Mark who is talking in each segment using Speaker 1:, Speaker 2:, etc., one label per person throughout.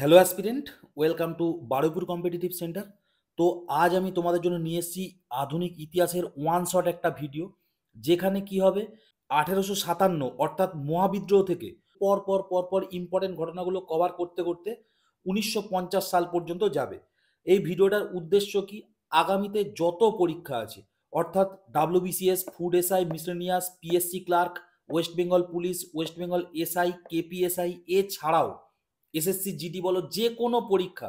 Speaker 1: Hello aspirant, welcome to Baruipur competitive centre. তো আজ আমি তোমাদের জন্য নিয়ে এসেছি আধুনিক ইতিহাসের ওয়ান শট একটা ভিডিও, যেখানে কি হবে 1857 অর্থাৎ মহাবিদ্রোহ থেকে পর ইম্পর্টেন্ট ঘটনাগুলো কভার করতে করতে 1950 সাল পর্যন্ত যাবে। এই ভিডিওটার উদ্দেশ্য কি, আগামীতে যত পরীক্ষা আছে অর্থাৎ WBCS, food SI, miscellaneous, PSC clerk, West Bengal police, West Bengal SI, KPSI এছাড়াও এসএসসি জিডি বলো, যে কোনো পরীক্ষা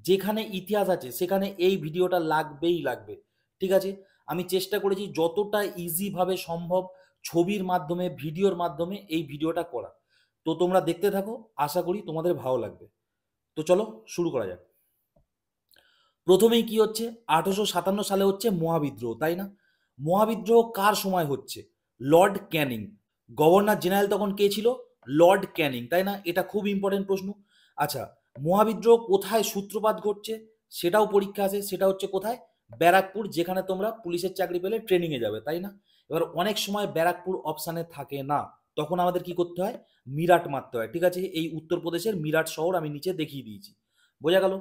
Speaker 1: যেখানে ইতিহাস আছে সেখানে এই ভিডিওটা লাগবেই লাগবে। ঠিক আছে, আমি চেষ্টা করেছি যতটা ইজিভাবে সম্ভব ছবির মাধ্যমে ভিডিওর মাধ্যমে এই ভিডিওটা করা। তো তোমরা দেখতে থাকো, আশা করি তোমাদের ভালো লাগবে। তো চলো শুরু করা যাক। প্রথমেই কি হচ্ছে, 1857 সালে হচ্ছে মহাবিদ্রোহ, তাই না? মহাবিদ্রোহ কার সময় হচ্ছে? লর্ড ক্যানিং। গভর্নর জেনারেল তখন কে ছিল? লর্ড ক্যানিং, তাই না? এটা খুব ইম্পর্টেন্ট প্রশ্ন। আচ্ছা, মহাবিদ্রোহ কোথায় সূত্রপাত ঘটছে সেটাও পরীক্ষা আছে, সেটা হচ্ছে কোথায়? ব্যারাকপুর, যেখানে তোমরা পুলিশের চাকরি পেলে ট্রেনিংয়ে যাবে, তাই না? এবার অনেক সময় ব্যারাকপুর অপশানে থাকে না, তখন আমাদের কি করতে হয়? মিরাট মারতে হয়। ঠিক আছে, এই উত্তরপ্রদেশের মিরাট শহর আমি নিচে দেখিয়ে দিয়েছি, বোঝা গেল?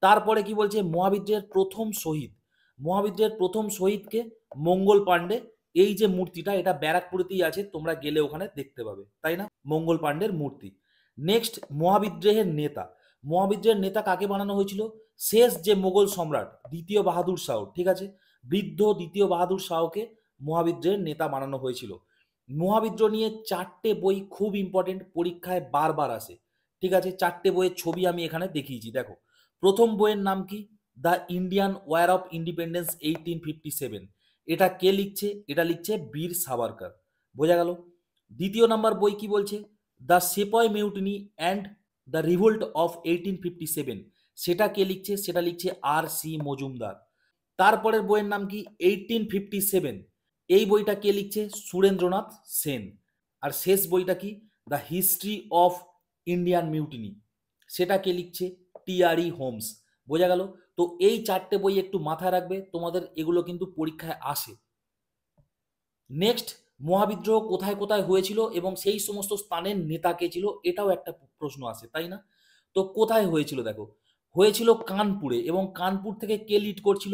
Speaker 1: তারপরে কি বলছে, মহাবিদ্রোহের প্রথম শহীদ। মহাবিদ্রোহের প্রথম শহীদকে মঙ্গল পাণ্ডে। এই যে মূর্তিটা, এটা ব্যারাকপুরেতেই আছে, তোমরা গেলে ওখানে দেখতে পাবে, তাই না? মঙ্গল পাণ্ডের মূর্তি। নেক্সট, মহাবিদ্রোহের নেতা। মহাবিদ্রোহের নেতা কাকে বানানো হয়েছিল? শেষ যে মোগল সম্রাট দ্বিতীয় বাহাদুর শাহ, ঠিক আছে, বৃদ্ধ দ্বিতীয় বাহাদুর শাহকে মহাবিদ্রোহের নেতা বানানো হয়েছিল। মহাবিদ্রোহ নিয়ে 4টে বই খুব ইম্পর্টেন্ট, পরীক্ষায় বারবার আসে। ঠিক আছে, 4টে বইয়ের ছবি আমি এখানে দেখিয়েছি, দেখো। প্রথম বইয়ের নাম কি? The Indian war of independence 1857। এটা কে লিখছে? এটা লিখছে বীর সাভারকার, বোঝা গেল? দ্বিতীয় নাম্বার বই কি বলছে? The সেপয় mutiny and the revolt of 1857। সেটা কে লিখছে? সেটা লিখছে আর সি মজুমদার। তারপরের বইয়ের নাম কি? 1857। এই বইটা কে লিখছে? সুরেন্দ্রনাথ সেন। আর শেষ বইটা কি? The history of Indian mutiny. সেটা কে লিখছে? টিআরই হোমস, বোঝা গেল? তো এই 4টে বই একটু মাথায় রাখবে, তোমাদের এগুলো কিন্তু পরীক্ষায় আসে। নেক্সট, মহাবিদ্রোহ কোথায় কোথায় হয়েছিল এবং সেই সমস্ত স্থানের নেতা কে ছিল, এটাও একটা প্রশ্ন আসে, তাই না? তো কোথায় হয়েছিল দেখো, হয়েছিল কানপুরে, এবং কানপুর থেকে কে লিড করছিল?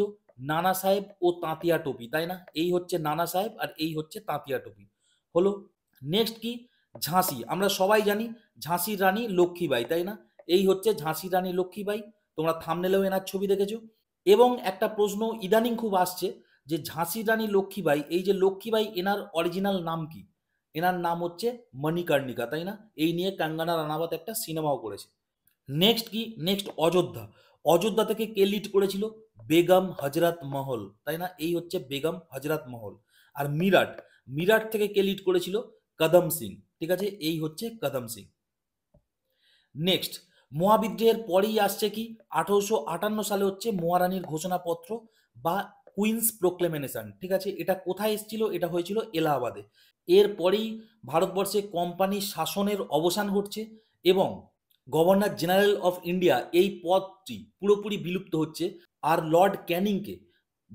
Speaker 1: নানা সাহেব ও তাঁতিয়া টোপি, তাই না? এই হচ্ছে নানা সাহেব আর এই হচ্ছে তাঁতিয়া টোপি, হলো। নেক্সট কি? ঝাঁসি। আমরা সবাই জানি ঝাঁসির রানী লক্ষ্মীবাই, তাই না? এই হচ্ছে ঝাঁসির রানী লক্ষ্মীবাই, তোমরা থাম্বনেলেও এনার ছবি দেখেছো। এবং একটা প্রশ্ন ইদানিং খুব আসছে, যে ঝাঁসির রানী লক্ষ্মীবাই, এই যে লক্ষ্মীবাই, এনার অরিজিনাল নাম কি? এনার নাম হচ্ছে মণিকর্ণিকা, তাই না? এই নিয়ে কাঙ্গনা রানাবত একটা সিনেমাও করেছে। নেক্সট কি? নেক্সট অযোধ্যা। অযোধ্যা থেকে কে লিড করেছিল? বেগম হজরত মহল, তাই না? এই হচ্ছে বেগম হজরত মহল। আর মিরাট, মিরাট থেকে কে লিড করেছিল? কদম সিং, ঠিক আছে, এই হচ্ছে কদম সিং। নেক্সট, মহাবিদ্রোহের পরেই আসছে কি? 1858 সালে হচ্ছে মহারানীর ঘোষণাপত্র বা কুইন্স প্রোক্লেমেশন, ঠিক আছে। এটা কোথায় এসেছিল? এটা হয়েছিল এলাহাবাদে। এরপরেই ভারতবর্ষে কোম্পানির শাসনের অবসান ঘটছে এবং গভর্নর জেনারেল অফ ইন্ডিয়া এই পদটি পুরোপুরি বিলুপ্ত হচ্ছে, আর লর্ড ক্যানিংকে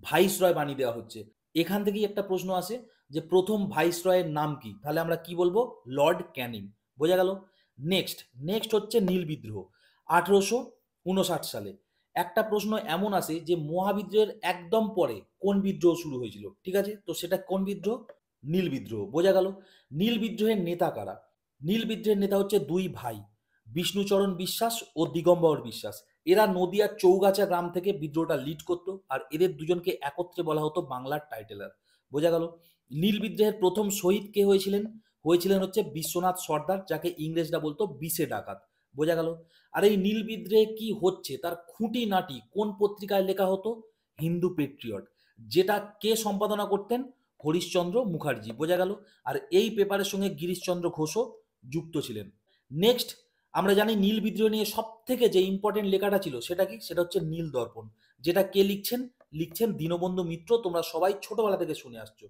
Speaker 1: ভাইসরয় বানিয়ে দেওয়া হচ্ছে। এখান থেকেই একটা প্রশ্ন আসে যে প্রথম ভাইসরয়ের নাম কি? তাহলে আমরা কি বলবো? লর্ড ক্যানিং, বোঝা গেল? নেক্সট, নেক্সট হচ্ছে নীল বিদ্রোহ 1859 সালে। একটা প্রশ্ন এমন আসে যে মহাবিদ্রোহের একদম পরে কোন বিদ্রোহ শুরু হয়েছিল, ঠিক আছে, তো সেটা কোন বিদ্রোহ? নীল বিদ্রোহ, বোঝা গেল? নীল বিদ্রোহের নেতা কারা? নীল বিদ্রোহের নেতা হচ্ছে দুই ভাই, বিষ্ণুচরণ বিশ্বাস ও দিগম্বর বিশ্বাস। এরা নদিয়ার চৌগাছা গ্রাম থেকে বিদ্রোহটা লিড করতো, আর এদের দুজনকে একত্রে বলা হতো বাংলার টাইটেলার, বোঝা গেল? নীল বিদ্রোহের প্রথম শহীদ কে হয়েছিলেন? হয়েছিলেন হচ্ছে বিশ্বনাথ সর্দার, যাকে ইংরেজরা বলতো বিশে ডাকাত, বোঝা গেল? আর এই নীল বিদ্রোহে কি হচ্ছে তার খুঁটিনাটি কোন পত্রিকায় লেখা হতো? হিন্দু পেট্রিয়ট, যেটা কে সম্পাদনা করতেন? হরিশচন্দ্র মুখার্জি, বোঝা গেল? আর এই পেপারের সঙ্গে গিরিশচন্দ্র ঘোষও যুক্ত ছিলেন। নেক্সট, আমরা জানি নীল বিদ্রোহ নিয়ে সব থেকে যে ইম্পর্টেন্ট লেখাটা ছিল সেটা কি? সেটা হচ্ছে নীল দর্পণ, যেটা কে লিখছেন? লিখছেন দীনবন্ধু মিত্র, তোমরা সবাই ছোটবেলা থেকে শুনে আসছো।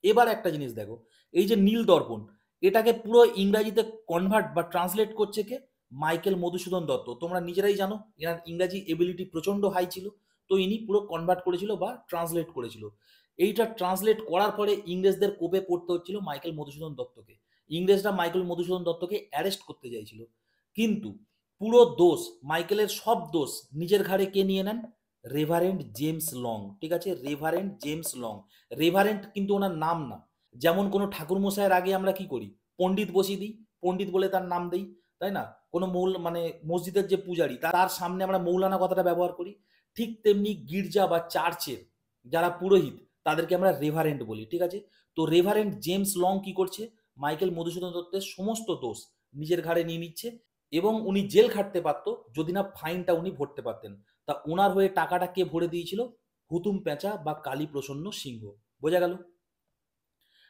Speaker 1: এবার একটা জিনিস দেখো, এই যে নীল দর্পণ, এটাকে পুরো ইংরাজিতে কনভার্ট বা ট্রান্সলেট করছে কে? মাইকেল মধুসূদন দত্ত। তোমরা নিজেরাই জানো এনার ইংরাজি এবিলিটি প্রচন্ড হাই ছিল, তো ইনি পুরো কনভার্ট করেছিল বা ট্রান্সলেট করেছিল। এইটা ট্রান্সলেট করার পরে ইংরেজদের কোপে পড়তে হচ্ছিল মাইকেল মধুসূদন দত্তকে। ইংরেজরা মাইকেল মধুসূদন দত্তকে অ্যারেস্ট করতে চাইছিল, কিন্তু পুরো দোষ, মাইকেলের সব দোষ নিজের ঘাড়ে কে নিয়ে নেন? Reverend James long. ঠিক আছে, রেভারেন্ড জেমস লং। রেভারেন্ড কিন্তু ওনার নাম না। যেমন কোনো ঠাকুরমশাইয়ের আগে আমরা কি করি? পণ্ডিত বসিয়ে দিই, পণ্ডিত বলে তার নাম দেই, তাই না? কোনো মানে মসজিদের যে পূজারি তার সামনে আমরা মৌলানা কথাটা ব্যবহার করি। ঠিক তেমনি গির্জা বা চার্চের যারা পুরোহিত তাদেরকে আমরা রেভারেন্ড বলি। ঠিক আছে, তো রেভারেন্ড জেমস লং কি করছে? মাইকেল মধুসূদন দত্তের সমস্ত দোষ নিজের ঘাড়ে নিয়ে নিচ্ছে এবং উনি জেল খাটতে পারতো যদি না ফাইনটা উনি ভরতে পারতেন। তা ওনার হয়ে টাকাটা কে ভরে দিয়েছিল? হুতুম প্যাঁচা বা কালী প্রসন্ন সিংহ। বোঝা গেল?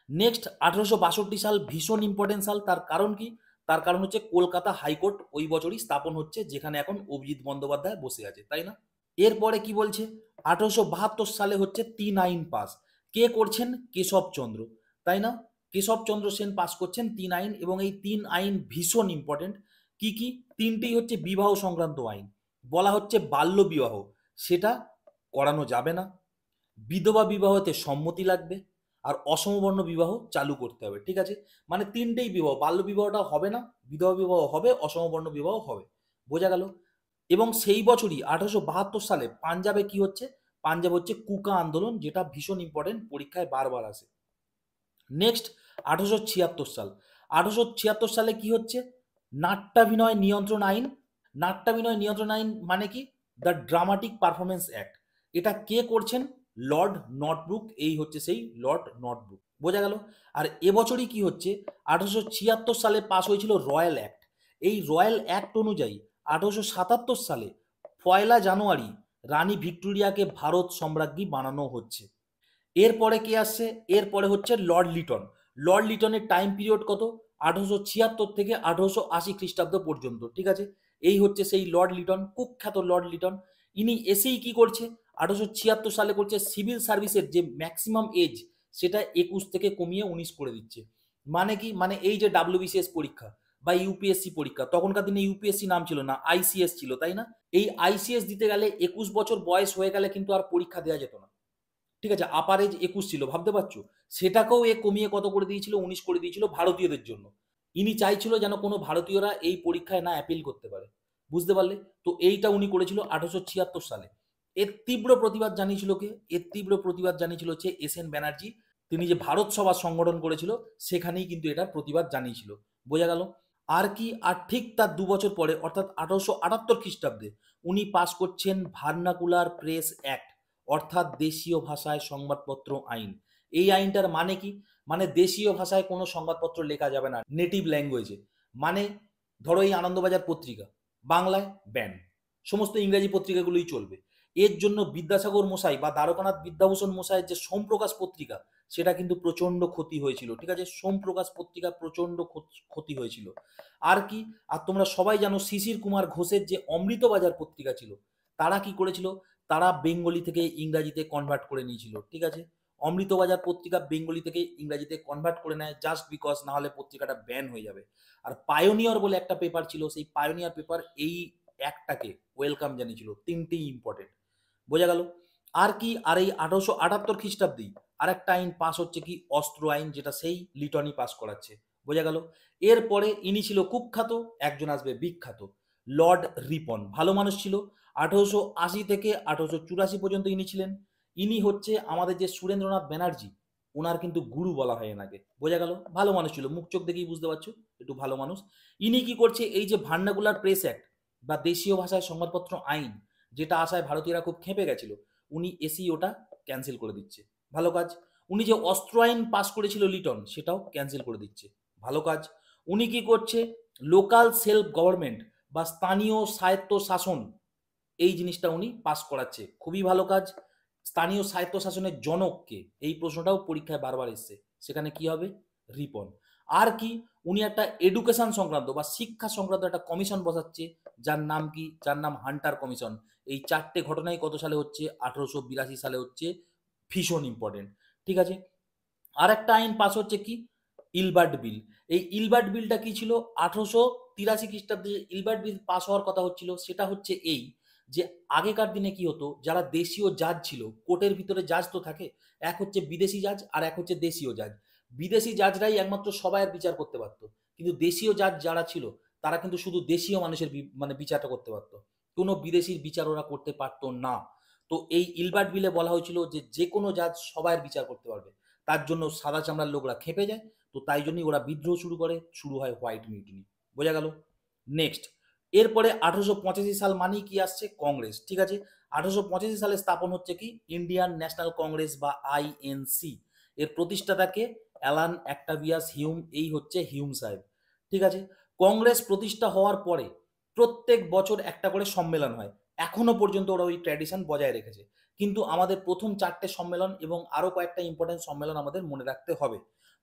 Speaker 1: নেক্সট 1862 সাল ভীষণ ইম্পর্টেন্ট সাল। তার কারণ কি? তার কারণ হচ্ছে কলকাতা হাইকোর্ট ওই বছরই স্থাপন হচ্ছে, যেখানে এখন অভিজিৎ বন্দ্যোপাধ্যায় বসে আছে, তাই না? এরপরে কি বলছে? 1872 সালে হচ্ছে 3 আইন পাস। কে করছেন? কেশবচন্দ্র, তাই না? কেশবচন্দ্র সেন পাস করছেন 3 আইন, এবং এই 3 আইন ভীষণ ইম্পর্টেন্ট। কি কি? তিনটেই হচ্ছে বিবাহ সংক্রান্ত আইন। বলা হচ্ছে বাল্য বিবাহ সেটা করানো যাবে না, বিধবা বিবাহতে সম্মতি লাগবে, আর অসমবর্ণ বিবাহ চালু করতে হবে। ঠিক আছে, মানে তিনটেই বিবাহ, বাল্য বিবাহটা হবে না, বিধবা বিবাহ হবে, অসমবর্ণ বিবাহ হবে। বোঝা গেল? এবং সেই বছরই 1872 সালে পাঞ্জাবে কি হচ্ছে? পাঞ্জাব হচ্ছে কুকা আন্দোলন, যেটা ভীষণ ইম্পর্টেন্ট, পরীক্ষায় বারবার আসে। নেক্সট 1876 সাল। 1876 সালে কি হচ্ছে? নাট্যাভিনয় নিয়ন্ত্রণ আইন। নাট্যাভিনয় নিয়ন্ত্রণ আইন মানে কি? The dramatic performance act. এটা কে করছেন? Lord Northbrook. এই হচ্ছে সেই লর্ড নর্থব্রুক। বোঝা গেল? আর এবছরই কি হচ্ছে? 1876 সালে পাস হয়েছিল রয়্যাল অ্যাক্ট। এই রয়্যাল অ্যাক্ট অনুযায়ী 1877 সালে 1 জানুয়ারি রানী ভিক্টোরিয়াকে ভারত সম্রাজ্ঞী বানানো হচ্ছে। এরপরে কে আসছে? এরপরে হচ্ছে লর্ড লিটন। লর্ড লিটনের টাইম পিরিয়ড কত? 1876 থেকে 1880 খ্রিস্টাব্দ পর্যন্ত। ঠিক আছে, এই হচ্ছে সেই লর্ড লিটন, কুখ্যাত লর্ড লিটন। ইনি এসেই কি করছে? 1876 সালে করছে সিভিল সার্ভিসের যে ম্যাক্সিমাম এজ সেটা 21 থেকে কমিয়ে 19 করে দিচ্ছে। মানে কি? মানে এই যে ডাব্লিউবিসিএস পরীক্ষা বা ইউপিএসসি পরীক্ষা, তখনকার দিনে ইউপিএসসি নাম ছিল না, আইসিএস ছিল, তাই না? এই আইসিএস দিতে গেলে 21 বছর বয়স হয়ে গেলে কিন্তু আর পরীক্ষা দেওয়া যেত না। ঠিক আছে, আপার এজ 21 ছিল, ভাবতে পারছো? সেটাকেও এ কমিয়ে কত করে দিয়েছিল? 19 করে দিয়েছিল ভারতীয়দের জন্য। ইনি চাইছিল যেন কোনো ভারতীয়রা এই পরীক্ষায় না অ্যাপিল করতে পারে। বুঝতে পারলে? তো এইটা উনি করেছিল 1876 সালে। এর তীব্র প্রতিবাদ জানিয়েছিল কে? এর তীব্র প্রতিবাদ জানিয়েছিল হচ্ছে এস এন ব্যানার্জি। তিনি যে ভারত সভা সংগঠন করেছিল সেখানেই কিন্তু এটার প্রতিবাদ জানিয়েছিল। বোঝা গেল? আর কি? আর ঠিক তার 2 বছর পরে অর্থাৎ 1878 খ্রিস্টাব্দে উনি পাস করছেন ভার্নাকুলার প্রেস অ্যাক্ট, অর্থাৎ দেশীয় ভাষায় সংবাদপত্র আইন। এই আইনটার মানে কি? মানে দেশীয় ভাষায় কোনো সংবাদপত্র লেখা যাবে না, নেটিভ ল্যাঙ্গুয়েজে। মানে ধরো এই আনন্দবাজার পত্রিকা বাংলায় ব্যান, সমস্ত ইংরেজি পত্রিকাগুলোই চলবে। এর জন্য বিদ্যাসাগর মশাই বা দ্বারকানাথ বিদ্যাভূষণ মশাইয়ের যে সোমপ্রকাশ পত্রিকা সেটা কিন্তু প্রচন্ড ক্ষতি হয়েছিল। ঠিক আছে, সোমপ্রকাশ পত্রিকা প্রচন্ড ক্ষতি হয়েছিল। আর কি? আর তোমরা সবাই জানো শিশির কুমার ঘোষের যে অমৃতবাজার পত্রিকা ছিল, তারা কি করেছিল? তারা বেঙ্গলি থেকে ইংরাজিতে কনভার্ট করে নিয়েছিল। ঠিক আছে, অমৃতবাজার পত্রিকা বেঙ্গলি থেকে ইংরাজিতে কনভার্ট করে নেয় জাস্ট বিকজ, না হলে পত্রিকাটা ব্যান হয়ে যাবে। আর পায়োনিয়র বলে একটা পেপার ছিল, সেই পায়োনিয়র পেপার এই একটাকে ওয়েলকাম জানিয়েছিল। তিনটেই ইম্পর্টেন্ট। বোঝা গেল? আর কি? আর এই 1878 খ্রিস্টাব্দেই আর একটা আইন পাস হচ্ছে কি? অস্ত্র আইন, যেটা সেই লিটনই পাস করাচ্ছে। বোঝা গেল? এরপরে ইনি ছিল কুখ্যাত, একজন আসবে বিখ্যাত, লর্ড রিপন। ভালো মানুষ ছিল। 1880 থেকে 1884 পর্যন্ত ইনি ছিলেন। ইনি হচ্ছে আমাদের যে সুরেন্দ্রনাথ ব্যানার্জি, ওনার কিন্তু গুরু বলা হয় এনাকে। বোঝা গেল? ভালো মানুষ ছিল, মুখ চোখ দেখেই বুঝতে পারছো একটু ভালো মানুষ। ইনি কি করছে? এই যে ভার্নাকুলার প্রেস অ্যাক্ট বা দেশীয় ভাষায় সংবাদপত্র আইন, যেটা আশায় ভারতীয়রা খুব খেপে গেছিল, উনি এসেই ওটা ক্যান্সেল করে দিচ্ছে। ভালো কাজ। উনি যে অস্ত্র আইন পাস করেছিল লিটন, সেটাও ক্যান্সেল করে দিচ্ছে। ভালো কাজ। উনি কি করছে? লোকাল সেলফ গভর্নমেন্ট বা স্থানীয় স্বায়ত্ত শাসন, এই জিনিসটা উনি পাস করাচ্ছে। খুবই ভালো কাজ। স্থানীয় স্বায়ত্তশাসনের জনক কে? এই প্রশ্নটাও পরীক্ষায় বারবার এসছে। সেখানে কি হবে? রিপন। আর কি? উনি একটা এডুকেশন সংক্রান্ত বা শিক্ষা সংক্রান্ত একটা কমিশন বসাচ্ছে, যার নাম কি? যার নাম হান্টার কমিশন। এই 4টে ঘটনাই কত সালে হচ্ছে? 1882 সালে হচ্ছে। ভীষণ ইম্পর্টেন্ট। ঠিক আছে, আর একটা আইন পাস হচ্ছে কি? ইলবার্ট বিল। এই ইলবার্ট বিলটা কি ছিল? 1883 খ্রিস্টাব্দে ইলবার্ট বিল পাস হওয়ার কথা হচ্ছিল। সেটা হচ্ছে এই যে আগেকার দিনে কি হতো, যারা দেশীয় জাজ ছিল, কোর্টের ভিতরে জাজ তো থাকে, এক হচ্ছে বিদেশি জাজ আর এক হচ্ছে দেশীয় জাজ। বিদেশি জাজরাই একমাত্র সবাইয়ের বিচার করতে পারতো, কিন্তু দেশীয় জাজ যারা ছিল তারা কিন্তু শুধু দেশীয় মানুষের মানে বিচারটা করতে পারতো, কোনো বিদেশির বিচার ওরা করতে পারতো না। তো এই ইলবার্ট বিলে বলা হয়েছিল যে যে কোনো জাত সবার বিচার করতে পারবে। তার জন্য সাদা চামড়ার লোকরা খেপে যায়। তো তাই জন্যই ওরা বিদ্রোহ শুরু করে, শুরু হয় হোয়াইট মিউটিনি। বোঝা গেল? নেক্সট, এরপরে 1885 সাল মানেই কি আসছে? কংগ্রেস। ঠিক আছে? 1885 সালে স্থাপন হচ্ছে কি ইন্ডিয়ান ন্যাশনাল কংগ্রেস বা আইএনসি। এর প্রতিষ্ঠাতাকে অ্যালান অ্যাক্টাভিয়াস হিউম, এই হচ্ছে হিউম সাহেব। ঠিক আছে? কংগ্রেস প্রতিষ্ঠা হওয়ার পরে প্রত্যেক বছর একটা করে সম্মেলন হয়। এখনো পর্যন্ত ওরা ওই ট্র্যাডিশন বজায় রেখেছে। কিন্তু আমাদের প্রথম 4টে সম্মেলন এবং আরও কয়েকটা ইম্পর্টেন্ট সম্মেলন আমাদের মনে রাখতে হবে।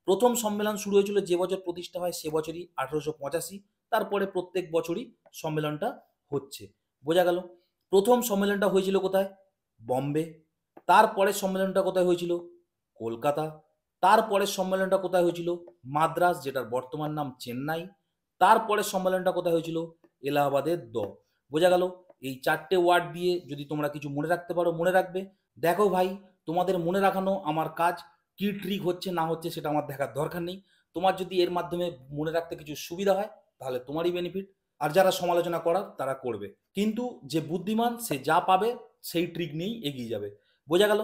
Speaker 1: প্রথম সম্মেলন শুরু হয়েছিল যে বছর প্রতিষ্ঠা হয় সে বছরই 1885। তারপরে প্রত্যেক বছরই সম্মেলনটা হচ্ছে। বোঝা গেল? প্রথম সম্মেলনটা হয়েছিল কোথায়? বম্বে। তারপরের সম্মেলনটা কোথায় হয়েছিল? কলকাতা। তারপরের সম্মেলনটা কোথায় হয়েছিল? মাদ্রাস, যেটার বর্তমান নাম চেন্নাই। তারপরের সম্মেলনটা কোথায় হয়েছিল? এলাহাবাদের বোঝা গেল? এই 4টে ওয়ার্ড দিয়ে যদি তোমরা কিছু মনে রাখতে পারো মনে রাখবে। দেখো ভাই, তোমাদের মনে রাখানো আমার কাজ। কি ট্রিক হচ্ছে না হচ্ছে সেটা আমার দেখার দরকার নেই। তোমার যদি এর মাধ্যমে মনে রাখতে কিছু সুবিধা হয় তাহলে তোমারই বেনিফিট, আর যারা সমালোচনা করার তারা করবে। কিন্তু যে বুদ্ধিমান সে যা পাবে সেই ট্রিক নিয়েই এগিয়ে যাবে। বোঝা গেল?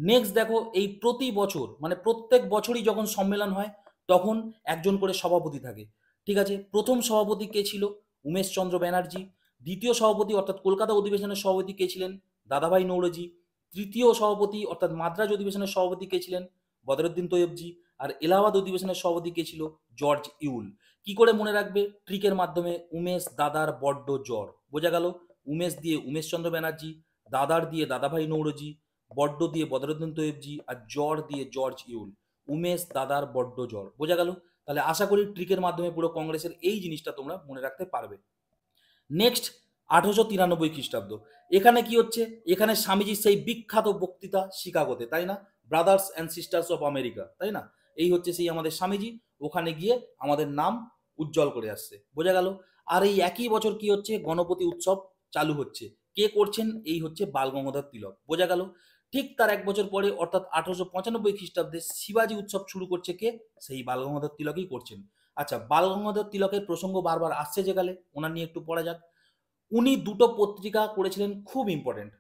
Speaker 1: নেক্সট দেখো, এই প্রতি বছর মানে প্রত্যেক বছরই যখন সম্মেলন হয় তখন একজন করে সভাপতি থাকে। ঠিক আছে? প্রথম সভাপতি কে ছিল? উমেশচন্দ্র ব্যানার্জি। দ্বিতীয় সভাপতি অর্থাৎ কলকাতা অধিবেশনের সভাপতি কে ছিলেন? দাদাভাই নৌরোজি। তৃতীয় সভাপতি অর্থাৎ মাদ্রাজ অধিবেশনের সভাপতি কে ছিলেন? বদরুদ্দিন তৈয়বজি। আর এলাহাবাদ অধিবেশনের সভাপতি কে ছিল? জর্জ ইউল। কি করে মনে রাখবে? ট্রিকের মাধ্যমে। উমেশ দাদার বড্ড জ্বর। বোঝা গেল? উমেশ দিয়ে উমেশচন্দ্র ব্যানার্জি, দাদার দিয়ে দাদাভাই নৌরোজি, বড্ড দিয়ে বদরুদ্দিন তৈয়বজি, আর জ্বর দিয়ে জর্জ ইউল। উমেশ দাদার বড্ড জ্বর। বোঝা গেল? তাহলে আশা করি ট্রিকের মাধ্যমে পুরো কংগ্রেসের এই জিনিসটা তোমরা মনে রাখতে পারবে। নেক্সট, 1893 খ্রিস্টাব্দ। এখানে কি হচ্ছে? এখানে স্বামীজির সেই বিখ্যাত বক্তৃতা শিকাগোতে, তাই না? Brothers and sisters of America, তাই না? এই হচ্ছে সেই আমাদের স্বামীজি। ওখানে গিয়ে আমাদের নাম উজ্জ্বল করে আসছে। বোঝা গেল? আর এই একই বছর কি হচ্ছে? গণপতি উৎসব চালু হচ্ছে। কে করছেন? এই হচ্ছে বালগঙ্গাধর তিলক। বোঝা গেল? ঠিক তার 1 বছর পরে অর্থাৎ 1895 খ্রিস্টাব্দে শিবাজি উৎসব শুরু করছে কে? সেই বালগঙ্গাধর তিলকই করছেন। আচ্ছা, বালগঙ্গাধর তিলকের প্রসঙ্গ বারবার আসছে যে কালে, ওনার নিয়ে একটু পড়া যাক। উনি দুটো পত্রিকা করেছিলেন খুব ইম্পর্টেন্ট।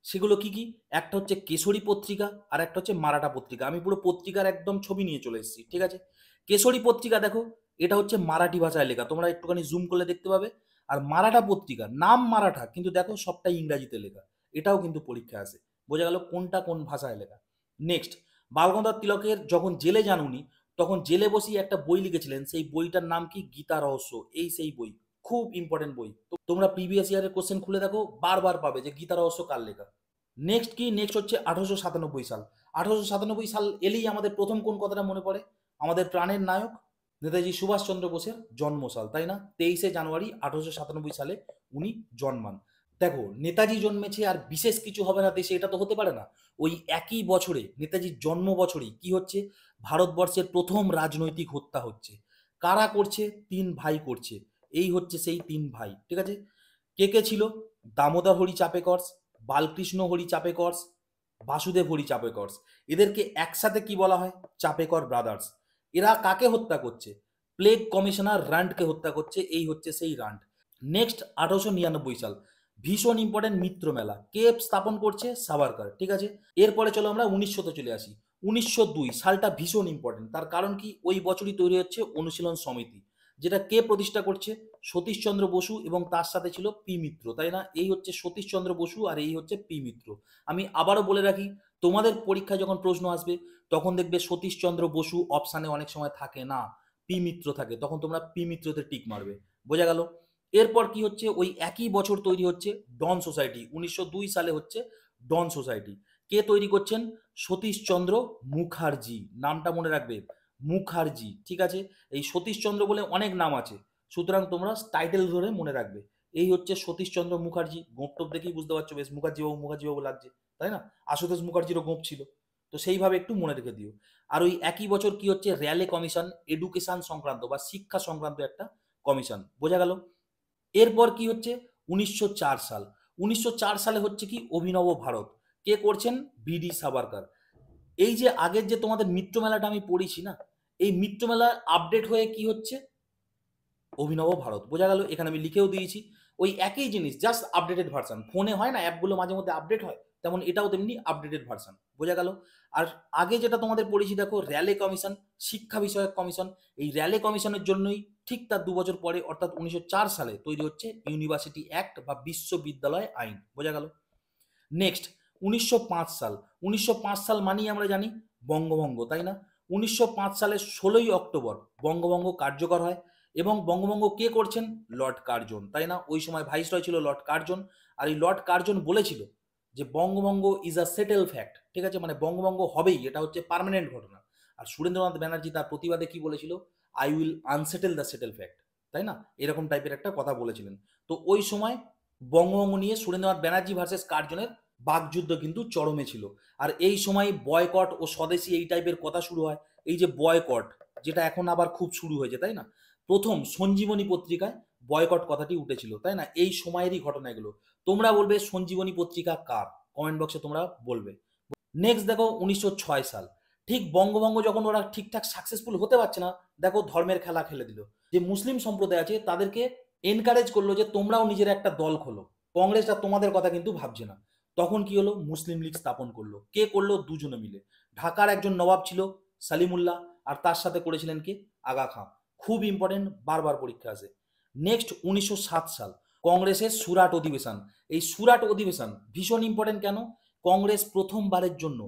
Speaker 1: সেগুলো কি কি? একটা হচ্ছে কেশরী পত্রিকা আর একটা হচ্ছে মারাঠা পত্রিকা। আমি পুরো পত্রিকার একদম ছবি নিয়ে চলে এসেছি। ঠিক আছে? কেশরী পত্রিকা দেখো, এটা হচ্ছে মারাঠি ভাষায় লেখা, তোমরা একটুখানি জুম করলে দেখতে পাবে। আর মারাঠা পত্রিকা নাম মারাঠা, কিন্তু দেখো সবটাই ইংরাজিতে লেখা। এটাও কিন্তু পরীক্ষা আসে। বোঝা গেল কোনটা কোন ভাষায় লেখা। নেক্সট, বালগঙ্গাধর তিলকের যখন জেলে যান উনি, তখন জেলে বসেই একটা বই লিখেছিলেন। সেই বইটার নাম কি? গীতা রহস্য। এই সেই বই, খুব ইম্পর্টেন্ট বই। তো তোমরা প্রিভিয়াস ইয়ারের কোশ্চেন খুলে দেখো, বারবার পাবে যে গীতা রহস্য কার লেখা। নেক্সট কি? নেক্সট হচ্ছে 1897 সাল। 1897 সাল এলেই আমাদের প্রথম কোন কথাটা মনে পড়ে? আমাদের প্রাণের নায়ক নেতাজি সুভাষচন্দ্র বোসের জন্মসাল, তাই না? 23শে জানুয়ারি 1897 সালে উনি জন্মান। দেখো, নেতাজি জন্মেছে আর বিশেষ কিছু হবে না দেশে, এটা তো হতে পারে না। ওই একই বছরে নেতাজির জন্ম বছরই কি হচ্ছে? ভারতবর্ষের প্রথম রাজনৈতিক হত্যা হচ্ছে। কারা করছে? 3 ভাই করছে। এই হচ্ছে সেই 3 ভাই। ঠিক আছে? কে কে ছিল? দামোদর হরি চাপেকর্স, বালকৃষ্ণ হরি চাপেকর্স, বাসুদেব হরি চাপেকর্স। এদেরকে একসাথে কি বলা হয়? চাপেকর ব্রাদার্স। এরা কাকে হত্যা করছে? প্লেগ কমিশনার রান্ডকে হত্যা করছে। এই হচ্ছে সেই রান্ড। নেক্সট, 1899 সাল, ভীষণ ইম্পর্টেন্ট মিত্র মেলা। কে স্থাপন করছে? সাভারকার। ঠিক আছে? এরপরে চলো আমরা 1900-তে চলে আসি। 1902 সালটা ভীষণ ইম্পর্টেন্ট। তার কারণ কি? ওই বছরই তৈরি হচ্ছে অনুশীলন সমিতি, যেটা কে প্রতিষ্ঠা করছে? সতীশচন্দ্র বসু, এবং তার সাথে ছিল পি মিত্র, তাই না? এই হচ্ছে সতীশচন্দ্র বসু আর এই হচ্ছে পি মিত্র। আমি আবারও বলে রাখি, তোমাদের পরীক্ষায় যখন প্রশ্ন আসবে তখন দেখবে সতীশচন্দ্র বসু অপশানে অনেক সময় থাকে না, পি মিত্র থাকে। তখন তোমরা পি মিত্রতে টিক মারবে। বোঝা গেল? এরপর কি হচ্ছে? ওই একই বছর তৈরি হচ্ছে ডন সোসাইটি। 1902 সালে হচ্ছে ডন সোসাইটি। কে তৈরি করছেন? সতীশচন্দ্র মুখার্জি। নামটা মনে রাখবে, মুখার্জি। ঠিক আছে? এই সতীশচন্দ্র বলে অনেক নাম আছে, সুতরাং তোমরা টাইটেল ধরে মনে রাখবে। এই হচ্ছে সতীশচন্দ্র মুখার্জি। গোঁপটোপ দেখেই বুঝতে পারছো, বেশ মুখার্জি বাবু লাগছে, তাই না? আশুতোষ মুখার্জিরও গোঁপ ছিল। তো সেইভাবে একটু মনে রেখে দিও। আর ওই একই বছর কি হচ্ছে? র্যালে কমিশন, এডুকেশন সংক্রান্ত বা শিক্ষা সংক্রান্ত একটা কমিশন। বোঝা গেল? এরপর কি হচ্ছে? 1904 সাল। 1904 সালে হচ্ছে কি? অভিনব ভারত। কে করছেন? বিডি সাভারকার। এই যে আগের যে তোমাদের মিত্র মেলাটা আমি পড়েছি না, এই মিত্র মেলা আপডেট হয়ে কি হচ্ছে? অভিনব ভারত। বোঝা গেল? এখানে আমি লিখেও দিয়েছি। ওই একই জিনিস, জাস্ট আপডেটেড ভার্সন। ফোনে হয় না অ্যাপগুলো মাঝে মধ্যে আপডেট হয়, তেমন এটাও তেমনি আপডেটেড ভার্সন। বোঝা গেল? আর আগে যেটা তোমাদের পড়েছি দেখো, র্যালে কমিশন, শিক্ষা বিষয়ক কমিশন। এই র্যালে কমিশনের জন্যই ঠিক তার ২ বছর পরে অর্থাৎ ১৯০৪ সালে তৈরি হচ্ছে ইউনিভার্সিটি অ্যাক্ট বা বিশ্ববিদ্যালয় আইন। বোঝা গেল? নেক্সট ১৯০৫ সাল। ১৯০৫ সাল মানেই আমরা জানি বঙ্গভঙ্গ, তাই না? ১৯০৫ সালের ১৬ই অক্টোবর বঙ্গভঙ্গ কার্যকর হয় এবং বঙ্গভঙ্গ কে করছেন? লর্ড কার্জন, তাই না? ওই সময় ভাইসরয় ছিল লর্ড কার্জন। আর এই লর্ড কার্জন বলেছিল যে বঙ্গভঙ্গ ইজ আ সেটেল ফ্যাক্ট, ঠিক আছে? মানে বঙ্গভঙ্গ হবেই, এটা হচ্ছে পার্মানেন্ট ঘটনা। আর সুরেন্দ্রনাথ ব্যানার্জি তার প্রতিবাদে কি বলেছিল? I will unsettle the settle fact, তাই না? এরকম টাইপের একটা কথা বলেছিলেন। তো ওই সময় বঙ্গভঙ্গ নিয়ে সুরেন্দ্রনাথ ব্যানার্জি ভার্সেস কার্জনের বাকযুদ্ধ কিন্তু চরমে ছিল। আর এই সময় বয়কট ও স্বদেশী এই টাইপের কথা শুরু হয়। এই যে বয়কট, যেটা এখন আবার খুব শুরু হয়েছে, তাই না? প্রথম সঞ্জীবনী পত্রিকায় বয়কট কথাটি উঠেছিল, তাই না? এই সময়েরই ঘটনা এগুলো। তোমরা বলবে সঞ্জীবনী পত্রিকা কার? কমেন্ট বক্সে তোমরা বলবে। নেক্সট দেখো ১৯০৬ সাল। ঠিক বঙ্গভঙ্গ যখন ওরা ঠিকঠাক সাকসেসফুল হতে পারছে না, দেখো ধর্মের খেলা খেলে দিল। যে মুসলিম সম্প্রদায় আছে তাদেরকে এনকারেজ করলো যে তোমরাও নিজের একটা দল খোলো। কংগ্রেসটা তোমাদের কথা কিন্তু ভাবছে না। তখন কি হলো? মুসলিম লীগ স্থাপন করলো। কে করলো? দুজনে মিলে। ঢাকার একজন নবাব ছিল সালিমুল্লাহ, আর তার সাথে করেছিলেন কে? আগা খাঁ। খুব ইম্পর্টেন্ট, বারবার পরীক্ষা আসে। নেক্সট ১৯০৭ সাল, কংগ্রেসের সুরাট অধিবেশন। এই সুরাট অধিবেশন ভীষণ ইম্পর্টেন্ট কেন? কংগ্রেস প্রথমবারের জন্য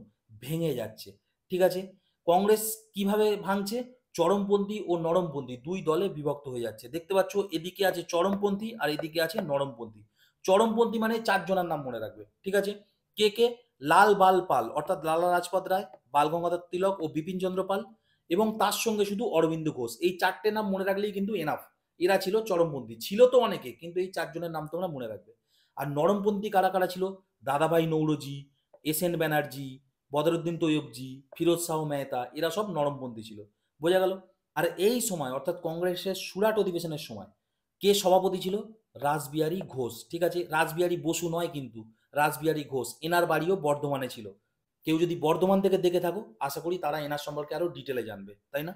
Speaker 1: ভেঙে যাচ্ছে, ঠিক আছে? কংগ্রেস কিভাবে ভাঙছে? চরমপন্থী ও নরমপন্থী দুই দলে বিভক্ত হয়ে যাচ্ছে। দেখতে পাচ্ছ এদিকে আছে চরমপন্থী আর এদিকে আছে নরমপন্থী। চরমপন্থী মানে ৪ জনের নাম মনে রাখবে, ঠিক আছে? কে কে? লাল বাল পাল অর্থাৎ লালা লাজপত রায়, বাল গঙ্গাধর তিলক ও বিপিন চন্দ্র পাল, এবং তার সঙ্গে শুধু অরবিন্দ ঘোষ। এই ৪টে নাম মনে রাখলেই কিন্তু এনাফ। এরা ছিল চরমপন্থী। ছিল তো অনেকে, কিন্তু এই ৪ জনের নাম তোমরা মনে রাখবে। আর নরমপন্থী কারা কারা ছিল? দাদাভাই নৌরোজি, এস এন ব্যানার্জি, বদরুদ্দিন তৈয়বজি, ফিরোজ শাহ মেহতা, এরা সব নরমপন্থী ছিল। বোঝা গেল? আর এই সময় অর্থাৎ কংগ্রেসের সুরাট অধিবেশনের সময় কে সভাপতি ছিল? রাসবিহারী ঘোষ, ঠিক আছে? রাসবিহারী বসু নয় কিন্তু, রাসবিহারী ঘোষ। এনার বাড়িও বর্ধমানে ছিল। কেউ যদি বর্ধমান থেকে দেখে থাকো, আশা করি তারা এনার সম্পর্কে আরো ডিটেলে জানবে, তাই না?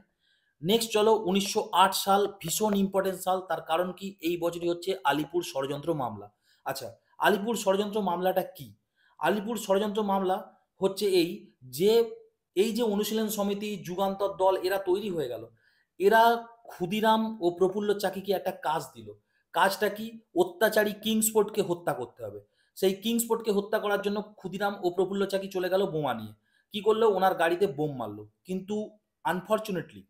Speaker 1: নেক্সট চলো ১৯০৮ সাল, ভীষণ ইম্পর্টেন্ট সাল। তার কারণ কি? এই বছরই হচ্ছে আলিপুর ষড়যন্ত্র মামলা। আচ্ছা, আলিপুর ষড়যন্ত্র মামলাটা কি? আলিপুর ষড়যন্ত্র মামলা হচ্ছে যে এই যে অনুশীলন সমিতি, যুগান্তর দল এরা তৈরি হয়ে গেল। এরা ক্ষুদিরাম ও প্রফুল্ল চাকিকে একটা কাজ দিল। কাজটা কি? অত্যাচারী কিংসফোর্ডকে হত্যা করতে হবে। সেই কিংসফোর্ডকে হত্যা করার জন্য ক্ষুদিরাম ও প্রফুল্ল চাকি চলে গেল বোমা নিয়ে। কি করলো? ওনার গাড়িতে বোম মারলো। কিন্তু আনফরচুনেটলি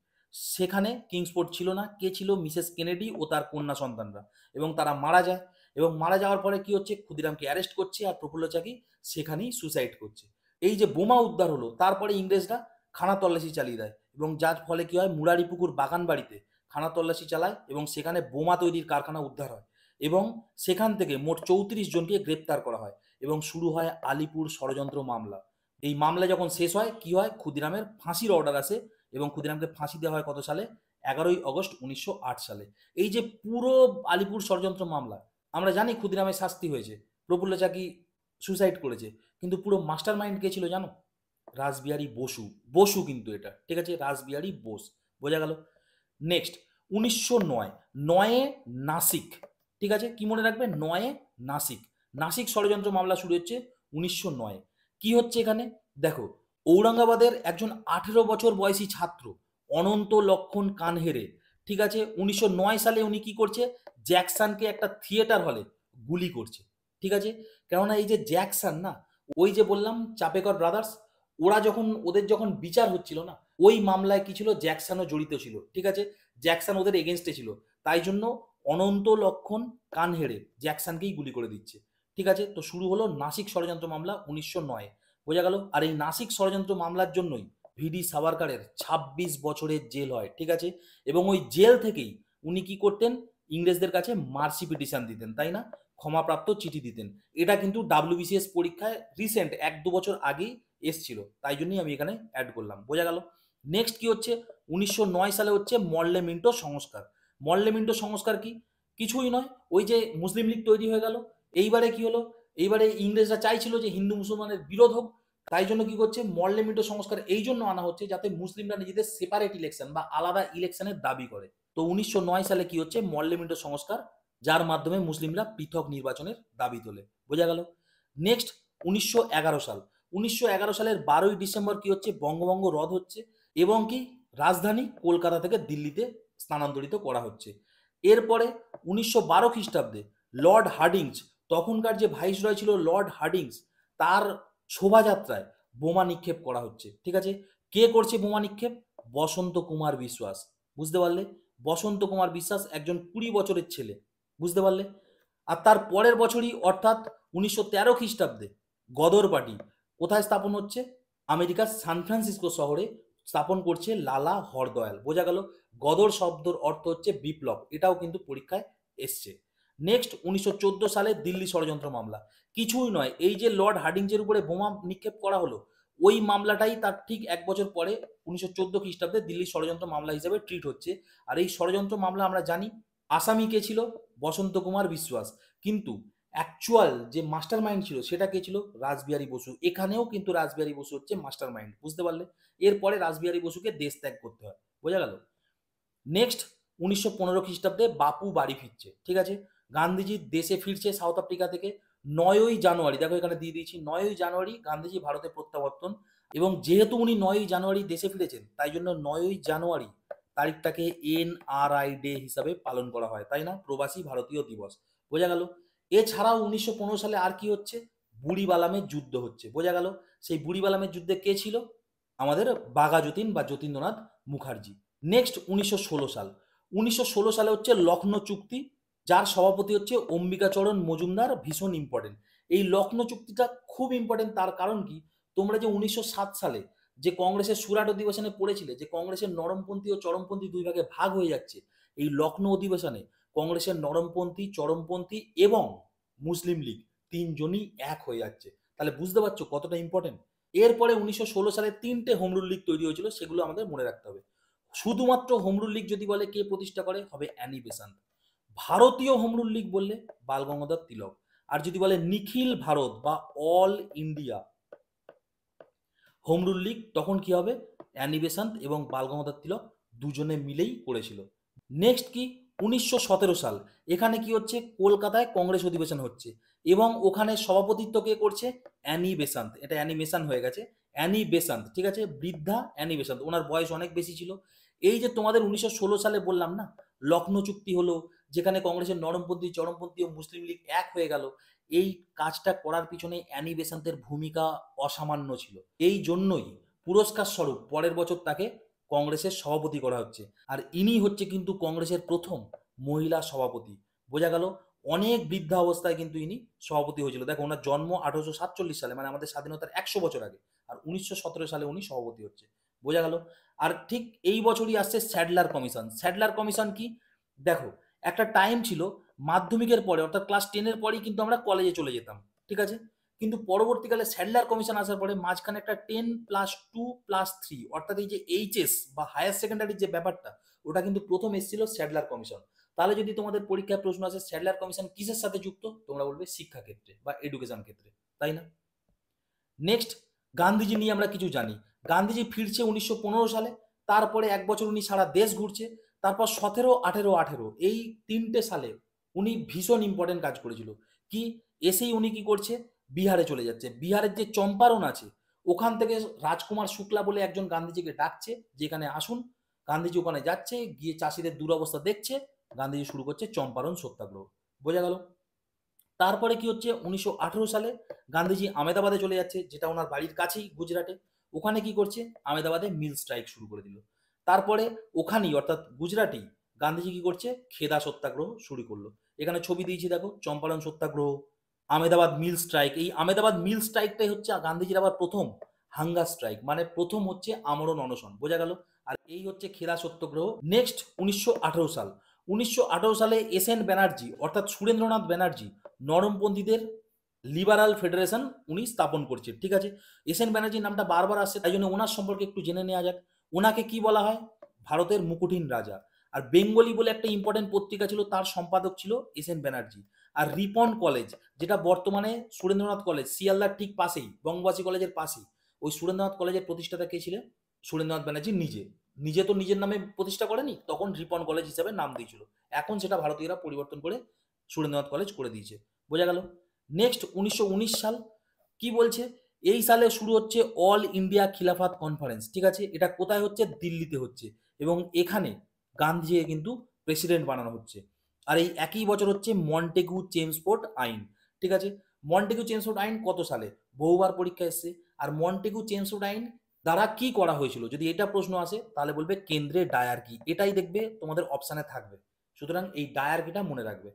Speaker 1: সেখানে কিংসফোর্ড ছিল না। কে ছিল? মিসেস কেনেডি ও তার কন্যা সন্তানরা। এবং তারা মারা যায়। এবং মারা যাওয়ার পরে কি হচ্ছে? ক্ষুদিরামকে অ্যারেস্ট করছে আর প্রফুল্ল চাকি সেখানেই সুসাইড করছে। এই যে বোমা উদ্ধার হলো, তারপরে ইংরেজরা খানা তল্লাশি চালিয়ে দেয় এবং যার ফলে কি হয়? মুরারিপুকুর বাগান বাড়িতে খানা তল্লাশি চালায় এবং সেখানে বোমা তৈরির কারখানা উদ্ধার হয় এবং সেখান থেকে মোট ৩৪ জনকে গ্রেপ্তার করা হয় এবং শুরু হয় আলিপুর ষড়যন্ত্র মামলা। এই মামলা যখন শেষ হয়, কি হয়? ক্ষুদিরামের ফাঁসির অর্ডার আসে এবং ক্ষুদিরামকে ফাঁসি দেওয়া হয় কত সালে? ১১ই অগস্ট ১৯০৮ সালে। এই যে পুরো আলিপুর ষড়যন্ত্র মামলা, আমরা জানি ক্ষুদিরামের শাস্তি হয়েছে, প্রফুল্ল চাকি সুসাইড করেছে, কিন্তু পুরো মাস্টার মাইন্ড কে ছিল জানো? রাসবিহারী বসু। বসু কিন্তু এটা, ঠিক আছে? রাসবিহারী বোস। বোঝা গেল? নেক্সট ১৯০৯, নয়ে নাসিক, ঠিক আছে? কি মনে রাখবে? নয়ে নাসিক। নাসিক ষড়যন্ত্র মামলা শুরু হচ্ছে ১৯০৯। কি হচ্ছে এখানে? দেখো, ঔরঙ্গাবাদের একজন ১৮ বছর বয়সী ছাত্র অনন্ত লক্ষণ কানহেরে, ঠিক আছে? ১৯০৯ সালে উনি কি করছে? জ্যাকসনকে একটা থিয়েটার হলে গুলি করছে, ঠিক আছে? কেননা এই যে জ্যাকসন না, ওই যে বললাম চাপেকর ব্রাদার্স, ওদের যখন বিচার হচ্ছিল না, ওই মামলায় কি ছিল? জ্যাকসনও জড়িত ছিল, ঠিক আছে? জ্যাকসন ওদের এগেনস্টে ছিল। তাই জন্য অনন্ত লক্ষণ কানহেরে জ্যাকসনকেই গুলি করে দিচ্ছে, ঠিক আছে? তো শুরু হলো নাসিক ষড়যন্ত্র মামলা ১৯০৯। বোঝা গেল? আর এই নাসিক ষড়যন্ত্র মামলার জন্যই ভিডি সাভারকারের ২৬ বছরের জেল হয়, ঠিক আছে? এবং ওই জেল থেকেই উনি কি করতেন? ইংরেজদের কাছে মার্সি পিটিশন দিতেন, তাই না? ক্ষমাপ্রাপ্ত চিঠি দিতেন। এটা কিন্তু ডাব্লিউবিসিএস পরীক্ষায় রিসেন্ট ১-২ বছর আগেই এসছিল, তাই জন্যই আমি এখানে অ্যাড করলাম। বোঝা গেল? নেক্সট কি হচ্ছে? ১৯০৯ সালে হচ্ছে মরলে মিন্টো সংস্কার। মরলে মিন্টো সংস্কার কি? কিছুই নয়, ওই যে মুসলিম লীগ তৈরি হয়ে গেল। এইবারে কি হলো? এইবারে ইংরেজরা চাইছিল যে হিন্দু মুসলমানের বিরোধ হোক। তাই জন্য কি করছে? মরলে মিন্টো সংস্কার এই জন্য আনা হচ্ছে যাতে মুসলিমরা নিজেদের সেপারেট ইলেকশন বা আলাদা ইলেকশনের দাবি করে। তো 1909 সালে কি হচ্ছে, মল্লেমিন্টো সংস্কার, যার মাধ্যমে মুসলিমরা পৃথক নির্বাচনের দাবি তোলে। বোঝা গেল? নেক্সট 1911 সাল। 1911 সালের 12ই ডিসেম্বর কি হচ্ছে, বঙ্গভঙ্গ রদ হচ্ছে এবং কি রাজধানী কলকাতা থেকে দিল্লিতে স্থানান্তরিত করা হচ্ছে। এরপরে 1912 খ্রিস্টাব্দে লর্ড হার্ডিঞ্জ, তখনকার যে ভাইসরয় ছিল লর্ড হার্ডিঞ্জ, তার শোভাযাত্রায় বোমা নিক্ষেপ করা হচ্ছে। ঠিক আছে? কে করছে বোমা নিক্ষেপ? বসন্ত কুমার বিশ্বাস। বুঝতে পারলে? বসন্ত কুমার বিশ্বাস একজন 20 বছরের ছেলে। বুঝতে পারলে? আর তার পরের বছরই অর্থাৎ 1913 খ্রিস্টাব্দে গদর পার্টি কোথায় স্থাপন হচ্ছে? আমেরিকার সান ফ্রান্সিসকো শহরে স্থাপন করছে লালা হরদয়াল। বোঝা গেল? গদর শব্দর অর্থ হচ্ছে বিপ্লব। এটাও কিন্তু পরীক্ষায় এসছে। নেক্সট 1914 সালে দিল্লি ষড়যন্ত্র মামলা। কিছুই নয়, এই যে লর্ড হার্ডিঞ্জের উপরে বোমা নিক্ষেপ করা হলো, ওই মামলাটাই তার ঠিক 1 বছর পরে 1914 খ্রিস্টাব্দে দিল্লি ষড়যন্ত্র মামলা হিসেবে ট্রিট হচ্ছে। আর এই ষড়যন্ত্র মামলা আমরা জানি আসামি কে ছিল? বসন্ত কুমার বিশ্বাস। কিন্তু অ্যাকচুয়াল যে মাস্টার মাইন্ড ছিল সেটা কে ছিল? রাসবিহারী বসু। এখানেও কিন্তু রাসবিহারী বসু হচ্ছে মাস্টার মাইন্ড। বুঝতে পারলে? এরপরে রাসবিহারী বসুকে দেশ ত্যাগ করতে হয়। বোঝা গেল? নেক্সট 1915 খ্রিস্টাব্দে বাপু বাড়ি ফিরছে। ঠিক আছে? গান্ধীজি দেশে ফিরছে সাউথ আফ্রিকা থেকে। 9ই জানুয়ারি, দেখো এখানে দিয়ে দিয়েছি, 9ই জানুয়ারি গান্ধীজি ভারতে প্রত্যাবর্তন। এবং যেহেতু উনি 9ই জানুয়ারি দেশে ফিরেছেন, তাই জন্য 9ই জানুয়ারি তারিখটাকে এনআরআই ডে হিসাবে পালন করা হয়, তাই না? প্রবাসী ভারতীয় দিবস। বোঝা গেল? এছাড়াও 1915 সালে আর কি হচ্ছে? বুড়িবালামের যুদ্ধ হচ্ছে। বোঝা গেল? সেই বুড়িবালামের যুদ্ধে কে ছিল? আমাদের বাঘা যতীন বা যতীন্দ্রনাথ মুখার্জি। নেক্সট 1916 সাল। 1916 সালে হচ্ছে লখনৌ চুক্তি, যার সভাপতি হচ্ছে অম্বিকাচরণ মজুমদার। ভীষণ ইম্পর্টেন্ট এই লখনৌ চুক্তিটা, খুব ইম্পর্টেন্ট। তার কারণ কি, তোমরা যে 1907 সালে যে কংগ্রেসের সুরাট অধিবেশনে পড়েছিলে যে কংগ্রেসের নরমপন্থী ও চরমপন্থী দুই ভাগে ভাগ হয়ে যাচ্ছে, এই লখনৌ অধিবেশনে কংগ্রেসের নরমপন্থী, চরমপন্থী এবং মুসলিম লীগ তিনজনই এক হয়ে যাচ্ছে। তাহলে বুঝতে পারছো কতটা ইম্পর্টেন্ট। এরপরে 1916 সালে 3টে হোমরুল লীগ তৈরি হয়েছিল, সেগুলো আমাদের মনে রাখতে হবে। শুধুমাত্র হোমরুল লীগ যদি বলে কে প্রতিষ্ঠা করে, হবে অ্যানি বেসান্ত। ভারতীয় হোমরুল লীগ বললে বাল গঙ্গাধর তিলক। আর যদি বলে নিখিল ভারত বা অল ইন্ডিয়া হোমরুল লীগ, তখন কি হবে? অ্যানি বেসান্ত এবং বাল গঙ্গাধর তিলক দুজনে মিলেই করেছিল। নেক্সট কি, 1917 সাল। এখানে কি হচ্ছে? কলকাতায় কংগ্রেস অধিবেশন হচ্ছে এবং ওখানে সভাপতিত্ব কে করছে? Annie Besant. এটা অ্যানিমেশন হয়ে গেছে, অ্যানি বেসান্ত। ঠিক আছে? বৃদ্ধা অ্যানি বেসান্ত, ওনার বয়স অনেক বেশি ছিল। এই যে তোমাদের 1916 সালে বললাম না, লখনৌ চুক্তি হলো, যেখানে কংগ্রেসের নরমপন্থী, চরমপন্থী ও মুসলিম লীগ এক হয়ে গেল, এই কাজটা করার পিছনে অ্যানি বেসান্তের ভূমিকা অসামান্য ছিল। এই জন্যই পুরস্কার স্বরূপ পরের বছর তাকে কংগ্রেসের সভাপতি করা হচ্ছে। আর ইনি হচ্ছে কিন্তু কংগ্রেসের প্রথম মহিলা সভাপতি। বোঝা গেল? অনেক বৃদ্ধা অবস্থায় কিন্তু ইনি সভাপতি হয়েছিল। দেখো ওনার জন্ম 1847 সালে, মানে আমাদের স্বাধীনতার 100 বছর আগে, আর 1917 সালে উনি সভাপতি হচ্ছে। বোঝা গেল? আর ঠিক এই বছরই আসছে স্যাডলার কমিশন। স্যাডলার কমিশন কি? দেখো একটা টাইম ছিল মাধ্যমিকের পরে, অর্থাৎ ক্লাস 10-এর পরেই কিন্তু আমরা কলেজে চলে যেতাম। ঠিক আছে? কিন্তু পরবর্তীকালে স্যাডলার কমিশন আসার পরে মাঝখানে একটা 10+2+3, অর্থাৎ এই যে এইচএস বা হায়ার সেকেন্ডারির যে ব্যাপারটা, ওটা কিন্তু প্রথম এসেছিল স্যাডলার কমিশন। তাহলে যদি তোমাদের পরীক্ষায় প্রশ্ন আসে স্যাডলার কমিশন কিসের সাথে যুক্ত, তোমরা বলবে শিক্ষা ক্ষেত্রে বা এডুকেশন ক্ষেত্রে, তাই না? নেক্সট, গান্ধীজি নিয়ে আমরা কিছু জানি। গান্ধীজি ফিরছে 1915 সালে, তারপরে 1 বছর উনি সারা দেশ ঘুরছে। তারপর 17, 18, 18 এই 3টে সালে উনি ভীষণ ইম্পর্টেন্ট কাজ করেছিল। কি? এসেই উনি কি করছে? বিহারে চলে যাচ্ছে। বিহারের যে চম্পারণ আছে, ওখান থেকে রাজকুমার শুক্লা বলে একজন গান্ধীজিকে ডাকছে, যেখানে আসুন। গান্ধীজি ওখানে যাচ্ছে, গিয়ে চাষিদের দুরবস্থা দেখছে, গান্ধীজি শুরু করছে চম্পারণ সত্যাগ্রহ। বোঝা গেল? তারপরে কি হচ্ছে? 1918 সালে গান্ধীজি আমেদাবাদে চলে যাচ্ছে, যেটা ওনার বাড়ির কাছেই গুজরাটে। ওখানে কি করছে? আমেদাবাদে মিল স্ট্রাইক শুরু করে দিল। তারপরে ওখানেই অর্থাৎ গুজরাটেই গান্ধীজি কি করছে? খেদা সত্যাগ্রহ শুরু করলো। এখানে ছবি দিয়েছি দেখো, চম্পারণ সত্যাগ্রহ, আমেদাবাদ মিল স্ট্রাইক। এই আমেদাবাদ মিল স্ট্রাইকটাই হচ্ছে গান্ধীজির আবার প্রথম হাঙ্গার স্ট্রাইক, মানে প্রথম হচ্ছে আমরণ অনশন। বোঝা গেল? আর এই হচ্ছে খেদা সত্যাগ্রহ। নেক্সট 1918 সাল। 1918 সালে এস এন ব্যানার্জি অর্থাৎ সুরেন্দ্রনাথ ব্যানার্জি নরমপন্থীদের লিবারাল ফেডারেশন উনি স্থাপন করছেন। ঠিক আছে? এস এন ব্যানার্জির নামটা বারবার আসছে, তাই জন্য ওনার সম্পর্কে একটু জেনে নেওয়া যাক। ওনাকে কি বলা হয়? ভারতের মুকুটহীন রাজা। আর বেঙ্গলি বলে একটা ইম্পর্টেন্ট পত্রিকা ছিল, তার সম্পাদক ছিল এস এন ব্যানার্জি। আর রিপন কলেজ, যেটা বর্তমানে সুরেন্দ্রনাথ কলেজ, শিয়ালদার ঠিক পাশেই, বঙ্গবাসী কলেজের পাশেই, ওই সুরেন্দ্রনাথ কলেজের প্রতিষ্ঠাতা কে ছিলেন? সুরেন্দ্রনাথ ব্যানার্জি নিজে। নিজে তো নিজের নামে প্রতিষ্ঠা করেনি, তখন রিপন কলেজ হিসাবে নাম দিয়েছিল। এখন সেটা ভারতীয়রা পরিবর্তন করে সুরেন্দ্রনাথ কলেজ করে দিয়েছে। বোঝা গেল? নেক্সট ১৯১৯ সাল কি বলছে? এই সালে শুরু হচ্ছে অল ইন্ডিয়া খিলাফত কনফারেন্স। ঠিক আছে? এটা কোথায় হচ্ছে? দিল্লিতে হচ্ছে এবং এখানে গান্ধীজিকে কিন্তু প্রেসিডেন্ট বানানো হচ্ছে। আর এই একই বছর হচ্ছে মন্টেগু চেমসফোর্ড আইন। ঠিক আছে? মন্টেগু চেমসফোর্ড আইন কত সালে? বহুবার পরীক্ষা এসছে। আর মন্টেগু চেমসফোর্ড আইন দ্বারা কি করা হয়েছিল? যদি এটা প্রশ্ন আসে তাহলে বলবে কেন্দ্রে ডায়ার্কি। এটাই দেখবে তোমাদের অপশানে থাকবে। সুতরাং এই ডায়ার্কিটা মনে রাখবে।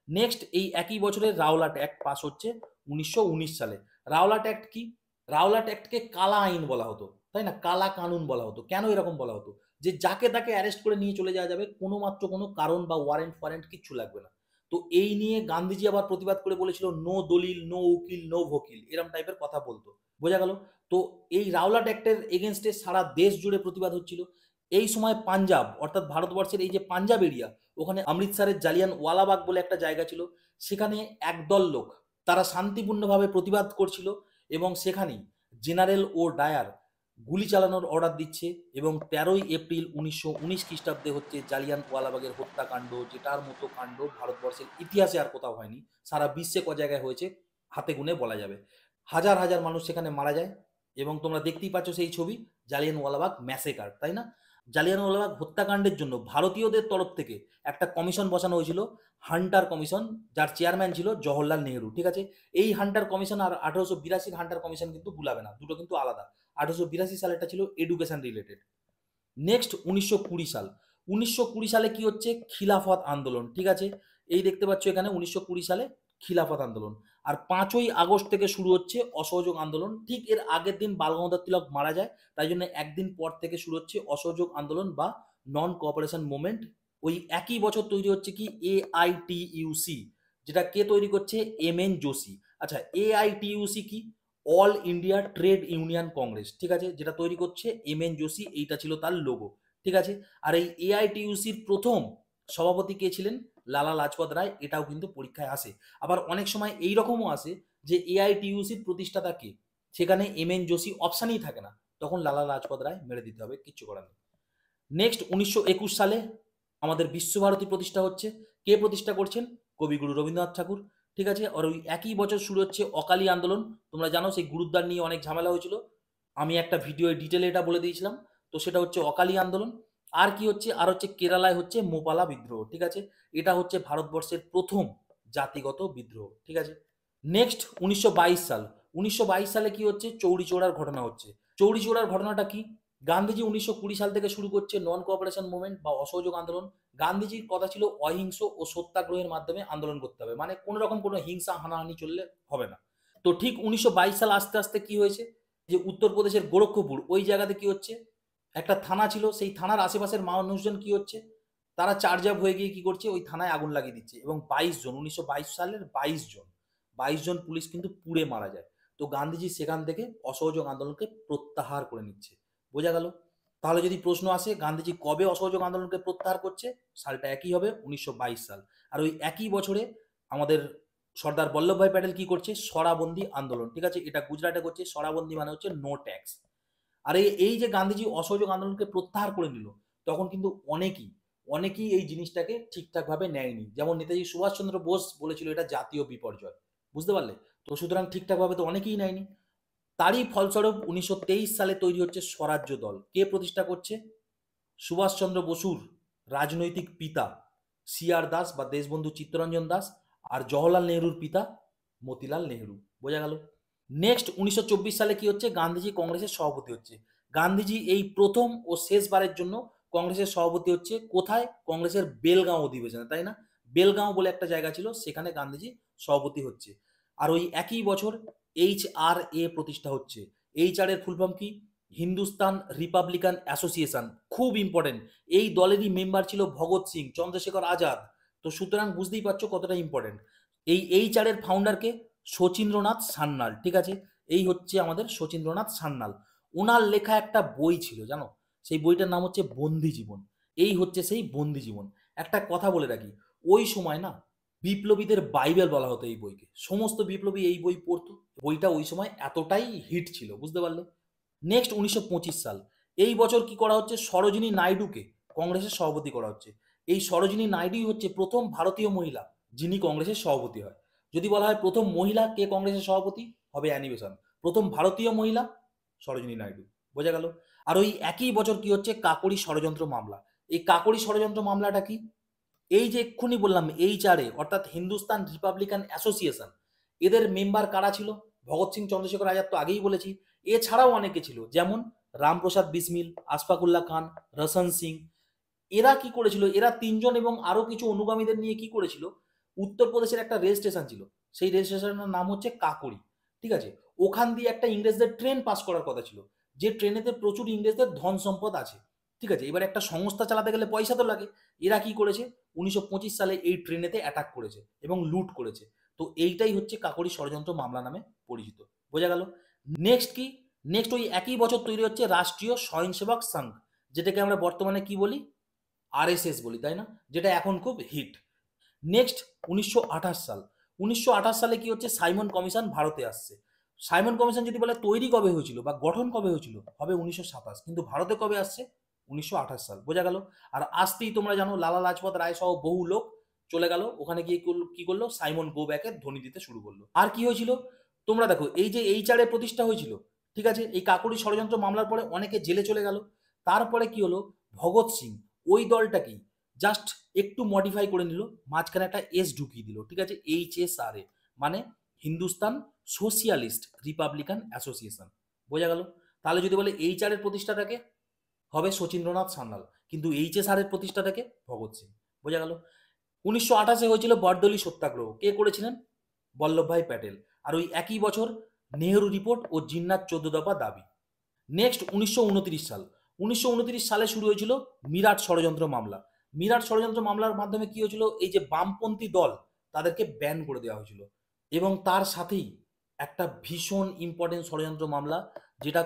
Speaker 1: নেক্সট এই একই বছরে রাওলাট অ্যাক্ট পাস হচ্ছে ১৯১৯ সালে। রাওলাট অ্যাক্ট কি? রাওলাট অ্যাক্টকে কালা আইন বলা হতো, তাই না? কালা কানুন বলা হতো। কেন এরকম বলা হতো? যে যাকে তাকে অ্যারেস্ট করে নিয়ে চলে যাওয়া যাবে, কোনো মাত্র কোনো কারণ বা ওয়ারেন্ট ফোয়ারেন্ট কিচ্ছু লাগবে না। তো এই নিয়ে গান্ধীজি আবার প্রতিবাদ করে বলেছিল নো দলিল, নো উকিল, নো ভকিল, এরম টাইপের কথা বলতো। বোঝা গেল? তো এই রাওলাট অ্যাক্টের এগেনস্টে সারা দেশ জুড়ে প্রতিবাদ হচ্ছিল। এই সময় পাঞ্জাব অর্থাৎ ভারতবর্ষের এই যে পাঞ্জাব এরিয়া, ওখানে অমৃতসরের জালিয়ান ওয়ালাবাগ বলে একটা জায়গা ছিল, সেখানে একদল লোক তারা শান্তিপূর্ণভাবে প্রতিবাদ করছিল এবং সেখানেই জেনারেল ও ডায়ার গুলি চালানোর অর্ডার দিচ্ছে এবং ১৩ই এপ্রিল ১৯১৯ খ্রিস্টাব্দে হচ্ছে জালিয়ান ওয়ালাবাগের হত্যাকাণ্ড, যেটার মতো কাণ্ড ভারতবর্ষের ইতিহাসে আর কোথাও হয়নি। সারা বিশ্বে জায়গায় হয়েছে, হাতে গুনে বলা যাবে। হাজার হাজার মানুষ সেখানে মারা যায় এবং তোমরা দেখতেই পাচ্ছ সেই ছবি, জালিয়ান ওয়ালাবাগ ম্যাসেকার, তাই না? জালিয়ান ওয়ালাবাগ হত্যাকাণ্ডের জন্য ভারতীয়দের তরফ থেকে একটা কমিশন বসানো হয়েছিল, হান্টার কমিশন, যার চেয়ারম্যান ছিল জওহরলাল নেহরু। ঠিক আছে? এই হান্টার কমিশন আর ১৮৮২ হান্টার কমিশন কিন্তু ভুলাবে না, দুটো কিন্তু আলাদা। ১৮৮২ সালেরটা ছিল এডুকেশন রিলেটেড। নেক্সট ১৯২০ সাল। ১৯২০ সালে কি হচ্ছে? খিলাফত আন্দোলন। ঠিক আছে? এই দেখতে পাচ্ছ এখানে ১৯২০ সালে খিলাফত আন্দোলন। আর ৫ই আগস্ট থেকে শুরু হচ্ছে অসহযোগ আন্দোলন। ঠিক এর আগের দিন বালগঙ্গাধর তিলক মারা যায়, তাই জন্য একদিন পর থেকে শুরু হচ্ছে অসহযোগ আন্দোলন বা নন কোঅপারেশন মুভমেন্ট। ওই একই বছর তৈরি হচ্ছে কি এআইটিইউসি, যেটা কে তৈরি করছে? M N Joshi. আচ্ছা, এআইটিইউসি কি? অল ইন্ডিয়া ট্রেড ইউনিয়ন কংগ্রেস। ঠিক আছে? যেটা তৈরি করছে এম এন জোশী, এইটা ছিল তার লোগো। ঠিক আছে? আর এই এআইটিইউসির প্রথম সভাপতি কে ছিলেন? লালা লাজপত রায়। এটাও কিন্তু পরীক্ষায় আসে। আবার অনেক সময় এইরকমও আসে যে এআইটিইউসির প্রতিষ্ঠাতা কে, সেখানে এম এন জোশী অপশানই থাকে না, তখন লালা লাজপত রায় মেরে দিতে হবে, কিচ্ছু করার নেই। নেক্সট ১৯২১ সালে আমাদের বিশ্বভারতী প্রতিষ্ঠা হচ্ছে। কে প্রতিষ্ঠা করছেন? কবিগুরু রবীন্দ্রনাথ ঠাকুর। ঠিক আছে? আর ওই একই বছর শুরু হচ্ছে অকালি আন্দোলন। তোমরা জানো সেই গুরুদ্বার নিয়ে অনেক ঝামেলা হয়েছিল, আমি একটা ভিডিওয় ডিটেলে এটা বলে দিয়েছিলাম। তো সেটা হচ্ছে অকালি আন্দোলন। আর কি হচ্ছে? আর হচ্ছে কেরালায় হচ্ছে মোপালা বিদ্রোহ। ঠিক আছে? এটা হচ্ছে ভারতবর্ষের প্রথম জাতিগত বিদ্রোহ। ঠিক আছে? নেক্সট ১৯২২ সাল। ১৯২২ সালে কি হচ্ছে? চৌরি চৌরার ঘটনা হচ্ছে। চৌরি চৌরার ঘটনাটা কি? গান্ধীজি ১৯২০ সাল থেকে শুরু করছে নন কোঅপারেশন মুভমেন্ট বা অসহযোগ আন্দোলন। গান্ধীজির কথা ছিল অহিংস ও সত্যাগ্রহের মাধ্যমে আন্দোলন করতে হবে, মানে কোনো রকম কোনো হিংসা হানাহানি চললে হবে না। তো ঠিক ১৯২২ সাল আস্তে আস্তে কি হয়েছে? যে উত্তরপ্রদেশের গোরক্ষপুর ওই জায়গাতে কি হচ্ছে? একটা থানা ছিল, সেই থানার আশেপাশের মানুষজন কি হচ্ছে? তারা চার্জ আপ হয়ে গিয়ে কি করছে? ওই থানায় আগুন লাগিয়ে দিচ্ছে এবং ২২ জন, ১৯২২ সালের ২২ জন, ২২ জন পুলিশ কিন্তু পুড়ে মারা যায়। তো গান্ধীজি সেখান থেকে অসহযোগ আন্দোলনকে প্রত্যাহার করে নিচ্ছে। বোঝা গেল? তাহলে যদি প্রশ্ন আসে গান্ধীজি কবে অসহযোগ আন্দোলনকে প্রত্যাহার করছে, সালটা একই হবে, ১৯২২ সাল। আর ওই একই বছরে আমাদের সর্দার বল্লভভাই প্যাটেল কি করছে? শরাবন্দী আন্দোলন। ঠিক আছে? এটা গুজরাটে করছে। শরাবন্দী মানে হচ্ছে নো ট্যাক্স। আর এই যে গান্ধীজি অসহযোগ আন্দোলনকে প্রত্যাহার করে নিল, তখন কিন্তু অনেকেই এই জিনিসটাকে ঠিকঠাকভাবে নেয়নি। যেমন নেতাজি সুভাষচন্দ্র বোস বলেছিল এটা জাতীয় বিপর্যয়। বুঝতে পারলে? তো সুতরাং ঠিকঠাকভাবে তো অনেকেই নেয়নি। তারই ফলস্বরূপ ১৯২৩ সালে তৈরি হচ্ছে স্বরাজ্য দল। কে প্রতিষ্ঠা করছে? সুভাষচন্দ্র বসুর রাজনৈতিক পিতা সি.আর. দাস বা দেশবন্ধু চিত্তরঞ্জন দাস আর জওহরলাল নেহরুর পিতা মতিলাল নেহরু। বোঝা গেল? নেক্সট ১৯২৪ সালে কি হচ্ছে? গান্ধীজি কংগ্রেসের সভাপতি হচ্ছে। গান্ধীজি এই প্রথম ও শেষবারের জন্য কংগ্রেসের সভাপতি হচ্ছে কোথায়? কংগ্রেসের বেলগাঁও অধিবেশনে, তাই না? বেলগাঁও বলে একটা জায়গা ছিল, সেখানে গান্ধীজি সভাপতি হচ্ছে। আর ওই একই বছর এইচআরএ প্রতিষ্ঠা হচ্ছে। এইচআর এর ফুল ফর্ম কি? Hindustan Republican association. খুব ইম্পর্টেন্ট। এই দলেরই মেম্বার ছিল ভগৎ সিং, চন্দ্রশেখর আজাদ। তো সুতরাং বুঝতেই পারছো কতটা ইম্পর্টেন্ট। এই এইচআর এর ফাউন্ডারকে? শচীন্দ্রনাথ সান্যাল। ঠিক আছে? এই হচ্ছে আমাদের শচীন্দ্রনাথ সান্যাল। ওনার লেখা একটা বই ছিল, জানো? সেই বইটার নাম হচ্ছে বন্দি জীবন। এই হচ্ছে সেই বন্দি জীবন। একটা কথা বলে রাখি, ওই সময় না বিপ্লবীদের বাইবেল বলা হতো এই বইকে। সমস্ত বিপ্লবী এই বই পড়তো। বইটা ওই সময় এতটাই হিট ছিল, বুঝতে পারলে? নেক্সট ১৯২৫ সাল। এই বছর কি করা হচ্ছে, সরোজিনী নাইডুকে কংগ্রেসের সভাপতি করা হচ্ছে। এই সরোজিনী নাইডুই হচ্ছে প্রথম ভারতীয় মহিলা যিনি কংগ্রেসের সভাপতি হয়। যদি বলা হয় প্রথম মহিলা কে কংগ্রেসের সভাপতি, হবে অ্যানি বেসান্ট। প্রথম ভারতীয় মহিলা সরোজিনী নাইডু। বোঝা গেল। আর ওই একই বছর কি হচ্ছে, কাকোরি ষড়যন্ত্র মামলা। এই কাকোরি ষড়যন্ত্র মামলাটা কি, এই যে এক্ষুনি বললাম এইচআরএ অর্থাৎ হিন্দুস্তান রিপাবলিকান অ্যাসোসিয়েশন, এদের মেম্বার কারা ছিল, ভগৎ সিং চন্দ্রশেখর আজাদ তো আগেই বলেছি, এছাড়াও অনেকে ছিল, যেমন রামপ্রসাদ বিসমিল, আশফাকুল্লাহ খান, রতন সিং। এরা কি করেছিল, এরা তিনজন এবং আরো কিছু অনুগামীদের নিয়ে কি করেছিল, উত্তরপ্রদেশের একটা রেল স্টেশন ছিল, সেই রেল স্টেশনের নাম হচ্ছে কাকোরি। ঠিক আছে, ওখান দিয়ে একটা ইংরেজদের ট্রেন পাস করার কথা ছিল, যে ট্রেনেতে প্রচুর ইংরেজদের ধন সম্পদ আছে। ঠিক আছে, এবার একটা সংস্থা চালাতে গেলে পয়সা তো লাগে। এরা কি করেছে, 1925 সালে এই ট্রেনেতে অ্যাটাক করেছে এবং লুট করেছে। তো এইটাই হচ্ছে কাকোরি ষড়যন্ত্র মামলা নামে পরিচিত। বোঝা গেল। নেক্সট কি, নেক্সট ওই একই বছর তৈরি হচ্ছে রাষ্ট্রীয় স্বয়ংসেবক সংঘ, যেটাকে আমরা বর্তমানে কি বলি, আরএসএস বলি, তাই না, যেটা এখন খুব হিট। নেক্সট 1928 সাল। 1928 সালে কি হচ্ছে, সাইমন কমিশন ভারতে আসছে। সাইমন কমিশন যদি বলে তৈরি কবে হয়েছিল বা গঠন কবে হয়েছিল, হবে 1927, কিন্তু ভারতে কবে আসছে, 1928 সাল। বোঝা গেল। আর আসতেই তোমরা জানো লালা লাজপত রায় সহ বহু লোক চলে গেল, ওখানে গিয়ে কি করলো, সাইমন গো ব্যাকের ধ্বনি দিতে শুরু করলো। আর কি হয়েছিল, তোমরা দেখো, এই যে এইচআরএ প্রতিষ্ঠা হয়েছিল, ঠিক আছে, এই কাকোরি ষড়যন্ত্র মামলার পরে অনেকে জেলে চলে গেল। তারপরে কি হলো, ভগৎ সিং ওই দলটাকেই জাস্ট একটু মডিফাই করে নিল, মাঝখানে একটা এস ঢুকিয়ে দিল। ঠিক আছে, HSRA, মানে হিন্দুস্তান সোশিয়ালিস্ট রিপাবলিকান অ্যাসোসিয়েশন। বোঝা গেল। তাহলে যদি বলে এইচআর এর প্রতিষ্ঠাটাকে, হবে শচীন্দ্রনাথ সান্যাল, কিন্তু HSR এর প্রতিষ্ঠাটাকে ভগৎ সিং। বোঝা গেল। 1928 হয়েছিল বরদলি সত্যাগ্রহ, কে করেছিলেন, বল্লভভাই প্যাটেল। আর ওই একই বছর নেহেরু রিপোর্ট ও জিন্নাত 14 দফা দাবি। নেক্সট 1929 সাল। 1929 সালে শুরু হয়েছিল মিরাট ষড়যন্ত্র মামলা। মিরাট ষড়যন্ত্র মামলার মাধ্যমে কি হয়েছিল, এই যে বামপন্থী দল তাদেরকে ব্যান করে দেওয়া হয়েছিল। এবং তার সাথেই একটা ভীষণ ইম্পর্টেন্ট ষড়যন্ত্র মামলা, যেটা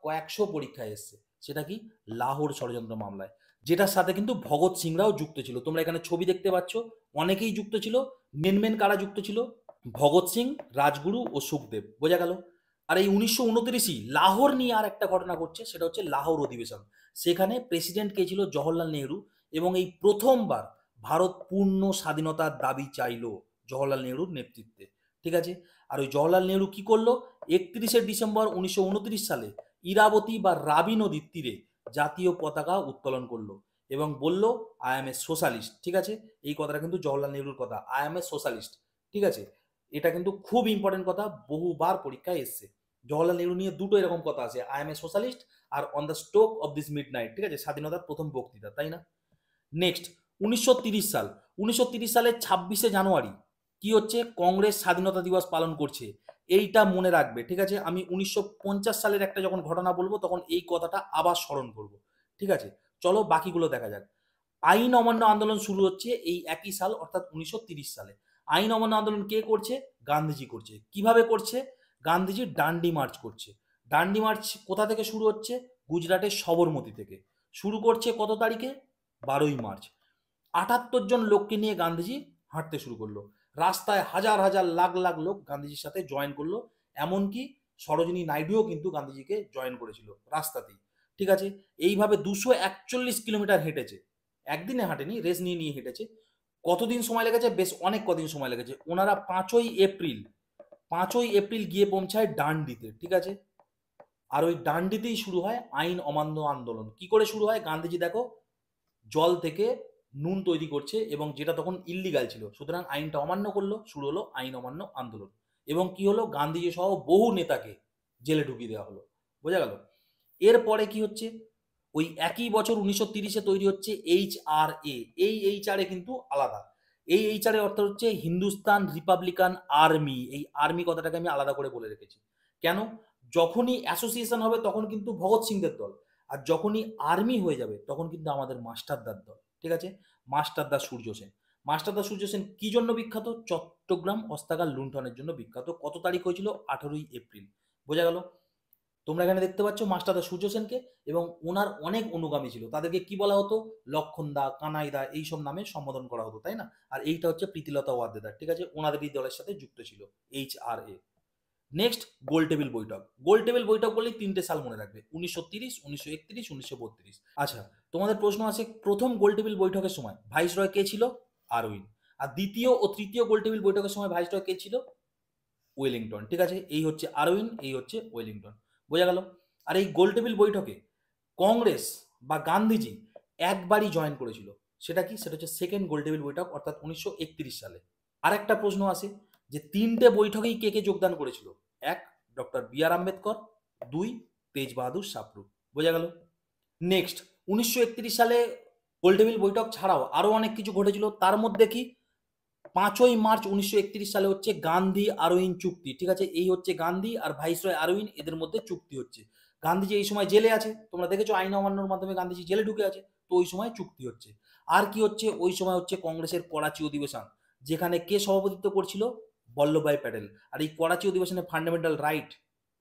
Speaker 1: কয়েকশো পরীক্ষায় এসছে, সেটা কি, লাহোর ষড়যন্ত্র মামলায়, যেটার সাথে কিন্তু ভগৎ সিংরাও যুক্ত ছিল। তোমরা এখানে ছবি দেখতে পাচ্ছ, অনেকেই যুক্ত ছিল। মেন কারা যুক্ত ছিল, ভগৎ সিং, রাজগুরু ও সুখদেব। বোঝা গেল। আর এই 1929 লাহোর নিয়ে আর একটা ঘটনা ঘটছে, সেটা হচ্ছে লাহোর অধিবেশন। সেখানে প্রেসিডেন্ট কে ছিল, জওহরলাল নেহরু। এবং এই প্রথমবার ভারত পূর্ণ স্বাধীনতার দাবি চাইলো জওহরলাল নেহরুর নেতৃত্বে। ঠিক আছে। আর ওই জওহরলাল নেহরু কি করলো, 31শে ডিসেম্বর 1929 সালে ইরাবতী বা রাবি নদীর তীরে জাতীয় পতাকা উত্তোলন করলো এবং বলল, আই এম এ সোশ্যালিস্ট। ঠিক আছে, এই কথাটা কিন্তু জওহরলাল নেহরুর কথা, আই এম এ সোশ্যালিস্ট। ঠিক আছে, এটা কিন্তু খুব ইম্পর্টেন্ট কথা, বহুবার পরীক্ষায় এসছে। জওহরলাল নেহরু নিয়ে দুটো এরকম কথা আছে, আই এম এ সোশ্যালিস্ট আর on the stroke of this midnight. ঠিক আছে, স্বাধীনতার প্রথম বক্তৃতা, তাই না। নেক্সট 1930 সাল। 1930 সালের 26শে জানুয়ারি কি হচ্ছে, কংগ্রেস স্বাধীনতা দিবস পালন করছে। এইটা মনে রাখবে। ঠিক আছে, আমি 1950 সালের একটা যখন ঘটনা বলবো তখন এই কথাটা আবার স্মরণ করব। ঠিক আছে, চলো বাকিগুলো দেখা যাক। আইন অমান্য আন্দোলন শুরু হচ্ছে এই একই সাল, অর্থাৎ 1930 সালে। আইন অমান্য আন্দোলন কে করছে, গান্ধীজি করছে। কিভাবে করছে, গান্ধীজি ডান্ডি মার্চ করছে। ডান্ডি মার্চ কোথা থেকে শুরু হচ্ছে, গুজরাটের সবরমতী থেকে শুরু করছে। কত তারিখে, 12ই মার্চ। 78 জন লোককে নিয়ে গান্ধীজি হাঁটতে শুরু করলো। রাস্তায় হাজার হাজার লাখ লাখ লোক গান্ধীজির সাথে জয়েন করলো। এমনকি সরোজিনী নাইডুও কিন্তু গান্ধীজিকে জয়েন করেছিল রাস্তাতেই। ঠিক আছে, এইভাবে 241 কিলোমিটার হেঁটেছে। একদিনে হাঁটেনি, রেস নিয়ে নিয়ে হেঁটেছে। কতদিন সময় লেগেছে, বেশ অনেক কদিন সময় লেগেছে। ওনারা 5ই এপ্রিল গিয়ে পৌঁছায় ডান্ডিতে। ঠিক আছে, আর ওই ডান্ডিতেই শুরু হয় আইন অমান্য আন্দোলন। কি করে শুরু হয়, গান্ধীজি দেখো জল থেকে নুন তৈরি করছে এবং যেটা তখন ইল্লিগাল ছিল, সুতরাং আইনটা অমান্য করলো, শুরু হলো আইন অমান্য আন্দোলন। এবং কি হলো, গান্ধীজি সহ বহু নেতাকে জেলে ঢুকিয়ে দেওয়া হলো। বোঝা গেল। এরপরে কি হচ্ছে, ওই একই বছর 1930-এ তৈরি হচ্ছে HRA। এই HRA কিন্তু আলাদা। এই HRA অর্থ হচ্ছে হিন্দুস্তান রিপাবলিকান আর্মি। এই আর্মি কথাটাকে আমি আলাদা করে বলে রেখেছি। কেন, যখনই অ্যাসোসিয়েশন হবে তখন কিন্তু ভগৎ সিংদের দল, আর যখনই আর্মি হয়ে যাবে তখন কিন্তু আমাদের মাস্টারদার দল। ঠিক আছে, মাস্টারদা সূর্য সেন। মাস্টারদা সূর্য সেন কি জন্য বিখ্যাত, চট্টগ্রাম অস্ত্রাগার লুণ্ঠনের জন্য বিখ্যাত। কত তারিখ হয়েছিল, 18ই এপ্রিল। বোঝা গেল। তোমরা এখানে দেখতে পাচ্ছ মাস্টারদা সূর্য সেনকে, এবং ওনার অনেক অনুগামী ছিল। তাদেরকে কি বলা হতো, লক্ষণদা, কানাইদা, এইসব নামে সম্বোধন করা হতো, তাই না। আর এইটা হচ্ছে প্রীতিলতা ওয়াদ্দেদার। ঠিক আছে, ওনাদের এই দলের সাথে যুক্ত ছিল HRA। নেক্সট গোল টেবিল বৈঠক। গোল টেবিল বৈঠক বলেই ৩টে সাল মনে রাখবে, ১৯৩০, ১৯৩১, ১৯৩২। আচ্ছা, তোমাদের প্রশ্ন আছে প্রথম গোল টেবিল বৈঠকের সময় ভাইসরয় কে ছিল? আরউইন। আর দ্বিতীয় ও তৃতীয় গোল টেবিল বৈঠকের সময় ভাইসরয় কে ছিল? ওয়েলিংটন। ঠিক আছে, এই হচ্ছে আরউইন, এই হচ্ছে ওয়েলিংটন। বোঝা গেল? আর এই গোল টেবিল বৈঠকে কংগ্রেস বা গান্ধীজি একবারই জয়েন করেছিল। সেটা কি? সেটা হচ্ছে সেকেন্ড গোল টেবিল বৈঠক, অর্থাৎ ১৯৩১ সালে। আরেকটা প্রশ্ন আছে যে ৩টে বৈঠকেই কে কে যোগদান করেছিল? ১ ডক্টর বি আর আম্বেদকর, ২ তেজ বাহাদুর সাপরু। বোঝা গেল? নেক্সট ১৯৩১ সালে গোল টেবিল বৈঠক ছাড়াও আরো অনেক কিছু ঘটেছিল। তার মধ্যে কি ৫ই মার্চ ১৯৩১ সালে হচ্ছে গান্ধী আরউইন চুক্তি। ঠিক আছে, এই হচ্ছে গান্ধী আর ভাইসরয় আরউইন, এদের মধ্যে চুক্তি হচ্ছে। গান্ধীজি এই সময় জেলে আছে, তোমরা দেখেছো আইন অমান্যর মাধ্যমে গান্ধীজি জেলে ঢুকে আছে, তো ওই সময় চুক্তি হচ্ছে। আর কি হচ্ছে? ওই সময় হচ্ছে কংগ্রেসের করাচি অধিবেশন, যেখানে কে সভাপতিত্ব করছিল? বল্লভভাই প্যাটেল। আর এই করাচি অধিবেশনে ফান্ডামেন্টাল রাইট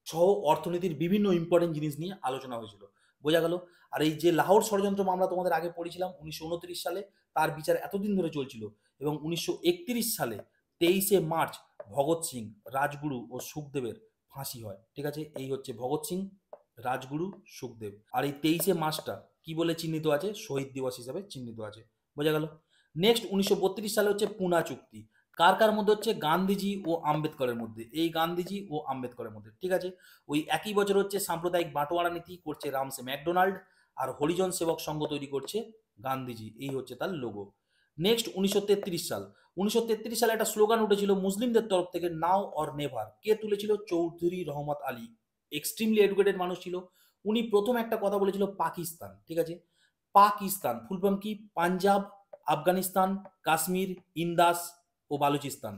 Speaker 1: সহ অর্থনীতির বিভিন্ন ইম্পর্টেন্ট জিনিস নিয়ে আলোচনা হয়েছিল। বোঝা গেল? আর এই যে লাহোর ষড়যন্ত্র মামলা তোমাদের আগে পড়েছিলাম ১৯২৯ সালে, তার বিচার এতদিন ধরে চলছিল এবং ১৯৩১ সালে ২৩শে মার্চ ভগৎ সিং, রাজগুরু ও সুখদেবের ফাঁসি হয়। ঠিক আছে, এই হচ্ছে ভগৎ সিং, রাজগুরু, সুখদেব। আর এই ২৩শে মার্চটা কি বলে চিহ্নিত আছে? শহীদ দিবস হিসাবে চিহ্নিত আছে। বোঝা গেল? নেক্সট ১৯৩২ সালে হচ্ছে পুনা চুক্তি। কার কার মধ্যে হচ্ছে? গান্ধীজি ও আম্বেদকরের মধ্যে। এই গান্ধীজি ও আম্বেদকরের মধ্যে। ঠিক আছে, ওই একই বছর হচ্ছে সাম্প্রদায়িক বাটোয়ারা নীতি করছে রামসে ম্যাকডোনাল্ড, আর হরিজন সেবক সংঘ তৈরি করছে গান্ধীজি। এই হচ্ছে তার লোগো। নেক্সট ১৯৩৩ সাল। ১৯৩৩ সালে একটা স্লোগান উঠেছিল মুসলিমদের তরফ থেকে, নাও অর নেভার। কে তুলেছিল? চৌধুরী রহমত আলী। এক্সট্রিমলি এডুকেটেড মানুষ ছিল। উনি প্রথম একটা কথা বলেছিল পাকিস্তান। ঠিক আছে, পাকিস্তান ফুল ফর্ম কি? পাঞ্জাব, আফগানিস্তান, কাশ্মীর, ইন্দাস ও বালুচিস্তান,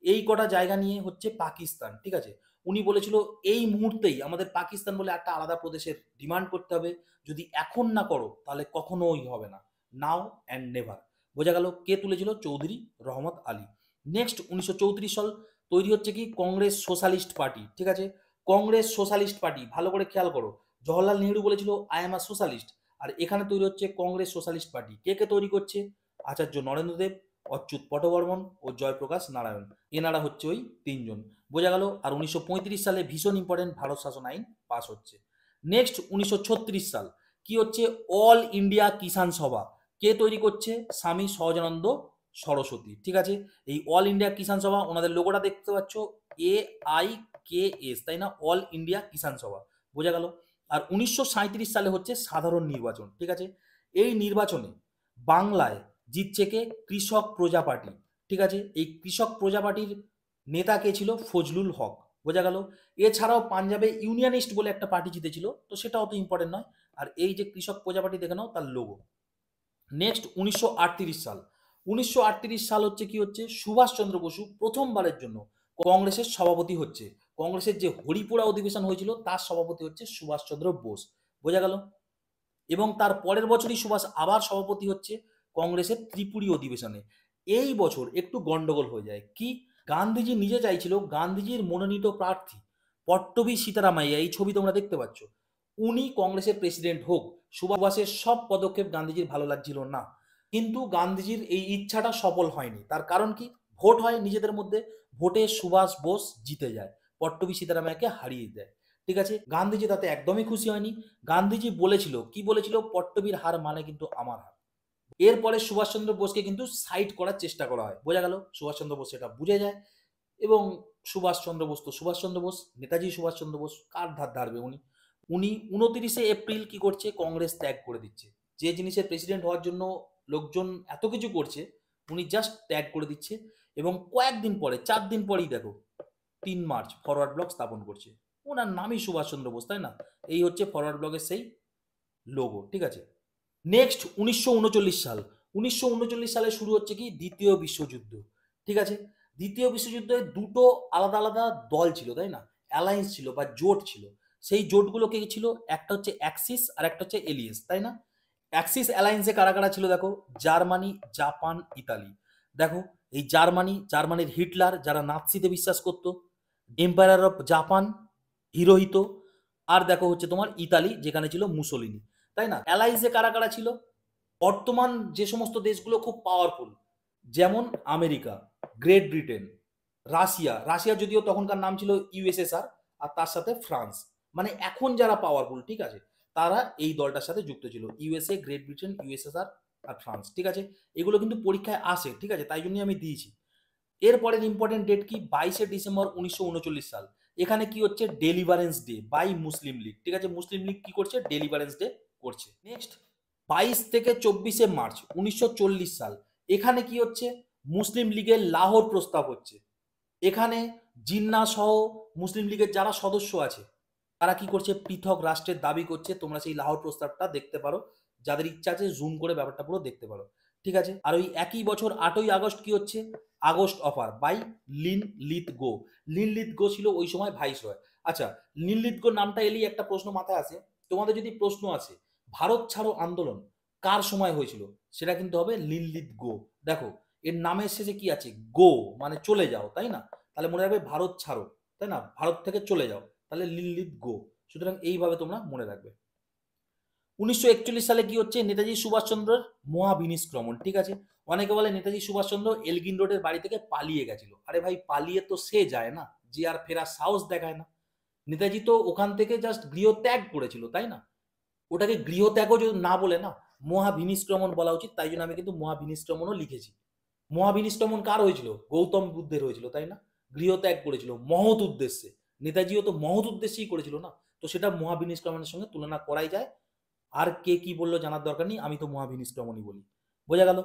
Speaker 1: এই কটা জায়গা নিয়ে হচ্ছে পাকিস্তান। ঠিক আছে, উনি বলেছিল এই মুহূর্তেই আমাদের পাকিস্তান বলে একটা আলাদা প্রদেশের ডিমান্ড করতে হবে, যদি এখন না করো তাহলে কখনোই হবে না, নাও অ্যান্ড নেভার। বোঝা গেল? কে তুলেছিল? চৌধুরী রহমত আলী। নেক্সট ১৯৩৪ সাল তৈরি হচ্ছে কি? Congress socialist party. ঠিক আছে, কংগ্রেস সোশ্যালিস্ট পার্টি, ভালো করে খেয়াল করো। জওহরলাল নেহরু বলেছিল আই এম আ সোশ্যালিস্ট, আর এখানে তৈরি হচ্ছে কংগ্রেস সোশ্যালিস্ট পার্টি। কে কে তৈরি করছে? আচার্য নরেন্দ্রদেব, অচ্যুত পটবর্মন ও জয়প্রকাশ নারায়ণ। এনারা হচ্ছে ওই তিনজন। বোঝা গেল? আর ১৯৩৫ সালে ভীষণ ইম্পর্টেন্ট ভারত শাসন আইন পাস হচ্ছে। নেক্সট ১৯৩৬ সাল কি হচ্ছে? অল ইন্ডিয়া কিষাণ সভা। কে তৈরি করছে? স্বামী সহজানন্দ সরস্বতী। ঠিক আছে, এই অল ইন্ডিয়া কিষাণ সভা, ওনাদের লোগোটা দেখতে পাচ্ছ AIKS, তাই না? অল ইন্ডিয়া কিষাণ সভা। বোঝা গেল? আর ১৯৩৭ সালে হচ্ছে সাধারণ নির্বাচন। ঠিক আছে, এই নির্বাচনে বাংলায় জিতছে কে? কৃষক প্রজা পার্টি। ঠিক আছে, এই কৃষক প্রজা পার্টির নেতা কে ছিল? ফজলুল হক। বোঝা গেল? এছাড়াও পাঞ্জাবে ইউনিয়নিস্ট বলে একটা পার্টি জিতেছিল, তো সেটা অত ইম্পর্টেন্ট নয়। আর এই যে কৃষক প্রজা পার্টি দেখে নাও তার লোগো। নেক্সট ১৯৩৮ সাল। ১৯৩৮ সাল হচ্ছে কি? হচ্ছে সুভাষচন্দ্র বসু প্রথমবারের জন্য কংগ্রেসের সভাপতি হচ্ছে। কংগ্রেসের যে হরিপুরা অধিবেশন হয়েছিল তার সভাপতি হচ্ছে সুভাষচন্দ্র বোস। বোঝা গেল? এবং তার পরের বছরই সুভাষ আবার সভাপতি হচ্ছে কংগ্রেসের ত্রিপুরী অধিবেশনে। এই বছর একটু গন্ডগোল হয়ে যায়। কি? গান্ধীজি নিজে চাইছিল গান্ধীজির মনোনীত প্রার্থী পট্টবী সীতারামাইয়া, এই ছবি তোমরা দেখতে পাচ্ছ, উনি কংগ্রেসের প্রেসিডেন্ট হোক। সুভাষের সব পদক্ষেপ গান্ধীজির ভালো লাগছিল না, কিন্তু গান্ধীজির এই ইচ্ছাটা সফল হয়নি। তার কারণ কি? ভোট হয় নিজেদের মধ্যে, ভোটে সুভাষ বোস জিতে যায়, পট্টবী সীতারামাইয়াকে হারিয়ে দেয়। ঠিক আছে, গান্ধীজি তাতে একদমই খুশি হয়নি। গান্ধীজি বলেছিল, কি বলেছিল? পট্টবীর হার মানে কিন্তু আমার হার। এরপরে সুভাষচন্দ্র বোসকে কিন্তু সাইড করার চেষ্টা করা হয়। বোঝা গেল? সুভাষচন্দ্র বোস সেটা বুঝে যায় এবং সুভাষচন্দ্র বোস তো সুভাষচন্দ্র বোস, নেতাজি সুভাষচন্দ্র বোস কার ধার ধারবে উনি? উনি ২৯শে এপ্রিল কি করছে? কংগ্রেস ত্যাগ করে দিচ্ছে। যে জিনিসের প্রেসিডেন্ট হওয়ার জন্য লোকজন এত কিছু করছে, উনি জাস্ট ত্যাগ করে দিচ্ছে। এবং কয়েকদিন পরে, ৪ দিন পরেই দেখো ৩ মার্চ ফরওয়ার্ড ব্লক স্থাপন করছে। ওনার নামই সুভাষচন্দ্র বোস, তাই না? এই হচ্ছে ফরওয়ার্ড ব্লকের সেই লোগো। ঠিক আছে, নেক্সট ১৯৩৯ সাল। ১৯৩৯ সালে শুরু হচ্ছে কি? দ্বিতীয় বিশ্বযুদ্ধ। ঠিক আছে, দ্বিতীয় বিশ্বযুদ্ধে দুটো আলাদা আলাদা দল ছিল, তাই না? অ্যালায়েন্স ছিল বা জোট ছিল। সেই জোটগুলো কে ছিল? একটা হচ্ছে অ্যাক্সিস আর একটা হচ্ছে এলিয়েস, তাই না? অ্যাক্সিস অ্যালায়েন্সে কারা কারা ছিল দেখো? Germany, Japan, Italy. দেখো, এই জার্মানির হিটলার, যারা নাৎসিতে বিশ্বাস করত। Empire of Japan, Hirohito. আর দেখো হচ্ছে তোমার ইতালি, যেখানে ছিল মুসোলিনি, তাই না? অ্যালাইজে কারা কারা ছিল? বর্তমান যে সমস্ত দেশগুলো খুব পাওয়ারফুল, যেমন America, great Britain, Russia, Russia যদিও তখনকার নাম ছিল ইউএসএসআর, আর তার সাথে ফ্রান্স, মানে এখন যারা পাওয়ারফুল, ঠিক আছে, তারা এই দলটার সাথে যুক্ত ছিল, ইউএসএ, গ্রেট ব্রিটেন, ইউএসএসআর আর ফ্রান্স, ঠিক আছে। এগুলো কিন্তু পরীক্ষায় আসে, ঠিক আছে, তাই জন্যই আমি দিয়েছি। এরপরের ইম্পর্টেন্ট ডেট কি, 22শে ডিসেম্বর 1939 সাল। এখানে কি হচ্ছে, ডেলিভারেন্স ডে বাই মুসলিম লীগ, ঠিক আছে, মুসলিম লীগ কি করছে, ডেলিভারেন্স ডে করছে। নেক্সট 22 থেকে 24শে মার্চ 1940 সাল, এখানে কি হচ্ছে, মুসলিম লীগের লাহোর প্রস্তাব হচ্ছে। এখানে জিন্নাহ সহ মুসলিম লীগের যারা সদস্য আছে তারা কি করছে, পৃথক রাষ্ট্রের দাবি করছে। তোমরা সেই লাহোর প্রস্তাবটা দেখতে পারো, যাদের ইচ্ছা আছে জুম করে ব্যাপারটা পুরো দেখতে পারো, ঠিক আছে। আর ওই একই বছর 8ই আগস্ট কি হচ্ছে, August offer by Linlithgow. Linlithgow ছিল ওই সময় ভাইসরয়। আচ্ছা, লিন লিথ গো নামটা এলেই একটা প্রশ্ন মাথায় আসে, তোমাদের যদি প্রশ্ন আছে ভারত ছাড়ো আন্দোলন কার সময় হয়েছিল, সেটা কিন্তু হবে লিন লিথ গো। দেখো এর নামের শেষে কি আছে, গো, মানে চলে যাও, তাই না? তাহলে মনে রাখবে ভারত ছাড়ো, তাই না, ভারত থেকে চলে যাও, তাহলে লিন লিথ গো। সুতরাং এইভাবে তোমরা মনে রাখবে। 1941 সালে কি হচ্ছে, নেতাজি সুভাষচন্দ্রের মহাবিনিষ্ক্রমণ, ঠিক আছে। অনেকে বলে নেতাজি সুভাষচন্দ্র এলগিন রোডের বাড়ি থেকে পালিয়ে গেছিল। আরে ভাই, পালিয়ে তো সে যায় না যে আর ফেরার সাহস দেখায় না। নেতাজি তো ওখান থেকে জাস্ট গৃহত্যাগ করেছিল, তাই না? ওটাকে গৃহত্যাগও যদি না বলে না, মহাবিনিষ্ক্রমণ বলা উচিত। তাই জন্য আমি কিন্তু মহাবিনিষ্ক্রমণও লিখেছি। মহাবিনিষ্ক্রমণ কার হয়েছিল, গৌতম বুদ্ধের হয়েছিল, তাই না? গৃহত্যাগ করেছিল মহৎ উদ্দেশ্যে। নেতাজিও তো মহৎ উদ্দেশ্যেই করেছিল না, তো সেটা মহাবিনিষ্ক্রমণের সঙ্গে তুলনা করাই যায়। আর কে কি বললো জানার দরকার নেই, আমি তো মহাবিনিষ্ক্রমণই বলি। বোঝা গেল?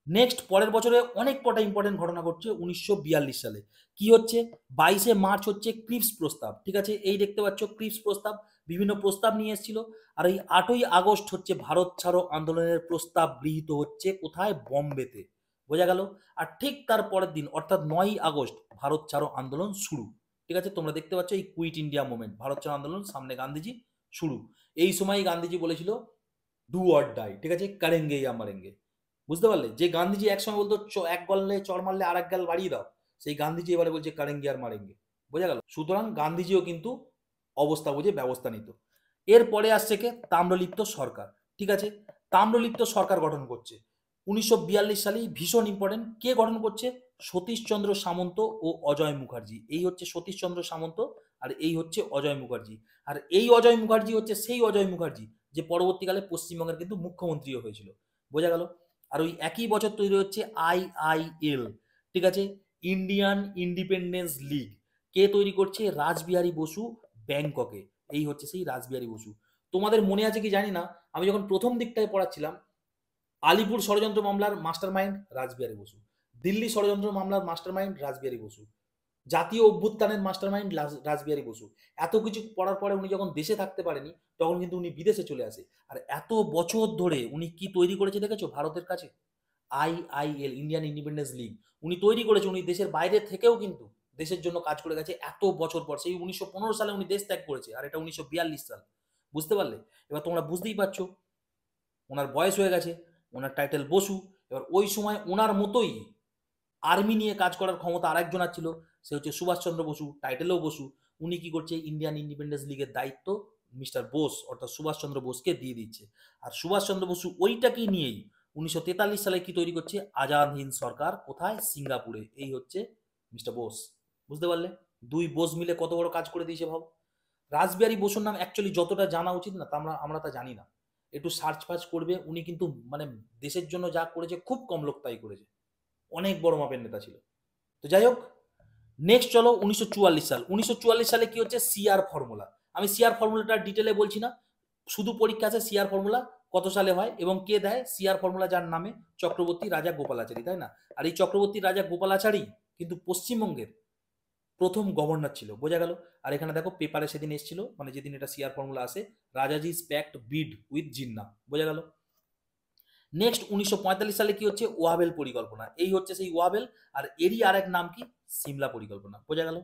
Speaker 1: নেক্সট পরের বছরে অনেক কটা ইম্পর্টেন্ট ঘটনা ঘটছে 1942 সালে। কি হচ্ছে, 22শে মার্চ হচ্ছে ক্রিপস প্রস্তাব, ঠিক আছে। এই দেখতে পাচ্ছ ক্রিপস প্রস্তাব, বিভিন্ন প্রস্তাব নিয়ে এসেছিল। আর এই 8ই আগস্ট হচ্ছে ভারত ছাড়ো আন্দোলনের প্রস্তাব গৃহীত হচ্ছে কোথায়, বম্বেতে। বোঝা গেল? আর ঠিক তার পরের দিন অর্থাৎ 9ই আগস্ট ভারত ছাড়ো আন্দোলন শুরু, ঠিক আছে। তোমরা দেখতে পাচ্ছ এই কুইট ইন্ডিয়া মুভমেন্ট, ভারত ছাড়ো আন্দোলন, সামনে গান্ধীজি, শুরু। এই সময় গান্ধীজি বলেছিল ডু অর ডাই, ঠিক আছে, কারেঙ্গে ইয়া মারেঙ্গে। বুঝতে পারলে? যে গান্ধীজি একসময় বলতো এক গলে চড় মারলে আর এক গাল বাড়িয়ে দাও, সেই গান্ধীজি এবারে বলছে কারেঙ্গে আর মারেঙ্গে। বোঝা গেল? সুতরাং গান্ধীজিও কিন্তু অবস্থা বুঝে ব্যবস্থা নিত। এরপরে আসছে কে, তাম্রলিপ্ত সরকার, ঠিক আছে। তাম্রলিপ্ত সরকার গঠন করছে 1942 সালেই, ভীষণ ইম্পর্টেন্ট। কে গঠন করছে, সতীশচন্দ্র সামন্ত ও অজয় মুখার্জি। এই হচ্ছে সতীশচন্দ্র সামন্ত, আর এই হচ্ছে অজয় মুখার্জি। আর এই অজয় মুখার্জি হচ্ছে সেই অজয় মুখার্জি যে পরবর্তীকালে পশ্চিমবঙ্গের কিন্তু মুখ্যমন্ত্রীও হয়েছিল। বোঝা গেল? আর ওই একই বছর তৈরি হচ্ছে আইআইএল, ঠিক আছে, ইন্ডিয়ান ইন্ডিপেন্ডেন্স লীগ। কে তৈরি করছে, রাসবিহারী বসু, ব্যাংককে। এই হচ্ছে সেই রাসবিহারী বসু। তোমাদের মনে আছে কি জানি না, আমি যখন প্রথম দিকটায় পড়াচ্ছিলাম, আলিপুর ষড়যন্ত্র মামলার মাস্টার মাইন্ড রাসবিহারী বসু, দিল্লি ষড়যন্ত্র মামলার মাস্টার মাইন্ড রাসবিহারী বসু, জাতীয় অভ্যুত্থানের মাস্টার মাইন্ড রাসবিহারী বসু। এত কিছু পড়ার পরে উনি যখন দেশে থাকতে পারেনি, তখন কিন্তু উনি বিদেশে চলে আসে। আর এত বছর ধরে উনি কি তৈরি করেছে দেখেছো ভারতের কাছে, আইআইএল, ইন্ডিয়ান ইন্ডিপেন্ডেন্স লীগ, উনি তৈরি করেছে। উনি দেশের বাইরে থেকেও কিন্তু দেশের জন্য কাজ করে গেছে এত বছর পর। সেই 1915 সালে উনি দেশ ত্যাগ করেছে, আর এটা 1942 সাল। বুঝতে পারলে? এবার তোমরা বুঝতেই পারছো, ওনার বয়স হয়ে গেছে, ওনার টাইটেল বসু। এবার ওই সময় ওনার মতোই আর্মি নিয়ে কাজ করার ক্ষমতা আরেকজনের ছিল, সে হচ্ছে সুভাষচন্দ্র বসু, টাইটেলেও বসু। উনি কি করছে, ইন্ডিয়ান ইন্ডিপেন্ডেন্স লীগের দায়িত্ব মিস্টার বোস অর্থাৎ সুভাষচন্দ্র বোসকে দিয়ে দিচ্ছে। আর সুভাষচন্দ্র বসু ওইটাকেই নিয়েই 1943 সালে কি তৈরি করছে, আজাদ হিন্দ সরকার, কোথায়, সিঙ্গাপুরে। এই হচ্ছে মিস্টার বোস। বুঝতে পারলে? দুই বোস মিলে কত বড় কাজ করে দিয়েছে ভাব। রাসবিহারী বসুর নাম অ্যাকচুয়ালি যতটা জানা উচিত না, তা আমরা তা জানি না। একটু সার্চ ফার্চ করবে, উনি কিন্তু মানে দেশের জন্য যা করেছে খুব কম লোক তাই করেছে। অনেক বড় মাপের নেতা ছিল। তো যাই হোক, নেক্সট চলো 1944 সাল। 1944 সালে কি হচ্ছে, সিআর ফর্মুলা। আমি সিআর ফর্মুলাটা ডিটেলে বলছি না, শুধু পরীক্ষা আছে সিআর ফর্মুলা কত সালে হয় এবং কে দেয়। সিআর ফর্মুলা যার নামে, চক্রবর্তী রাজা গোপালাচারী, তাই না? আর এই চক্রবর্তী রাজা গোপালাচারী কিন্তু পশ্চিমবঙ্গের প্রথম গভর্নর ছিল। বোঝা গেল? আর এখানে দেখো পেপারে সেদিন এসেছিল, মানে যেদিন এটা সিআর ফর্মুলা আসে, Rajaji pact bid with Jinnah. বোঝা গেল? নেক্সট 1945 সালে কি হচ্ছে, ওয়াবেল পরিকল্পনা। এই হচ্ছে সেই ওয়াবেল, আর এরই আরেক নাম কি, সিমলা পরিকল্পনা। বোঝা গেল?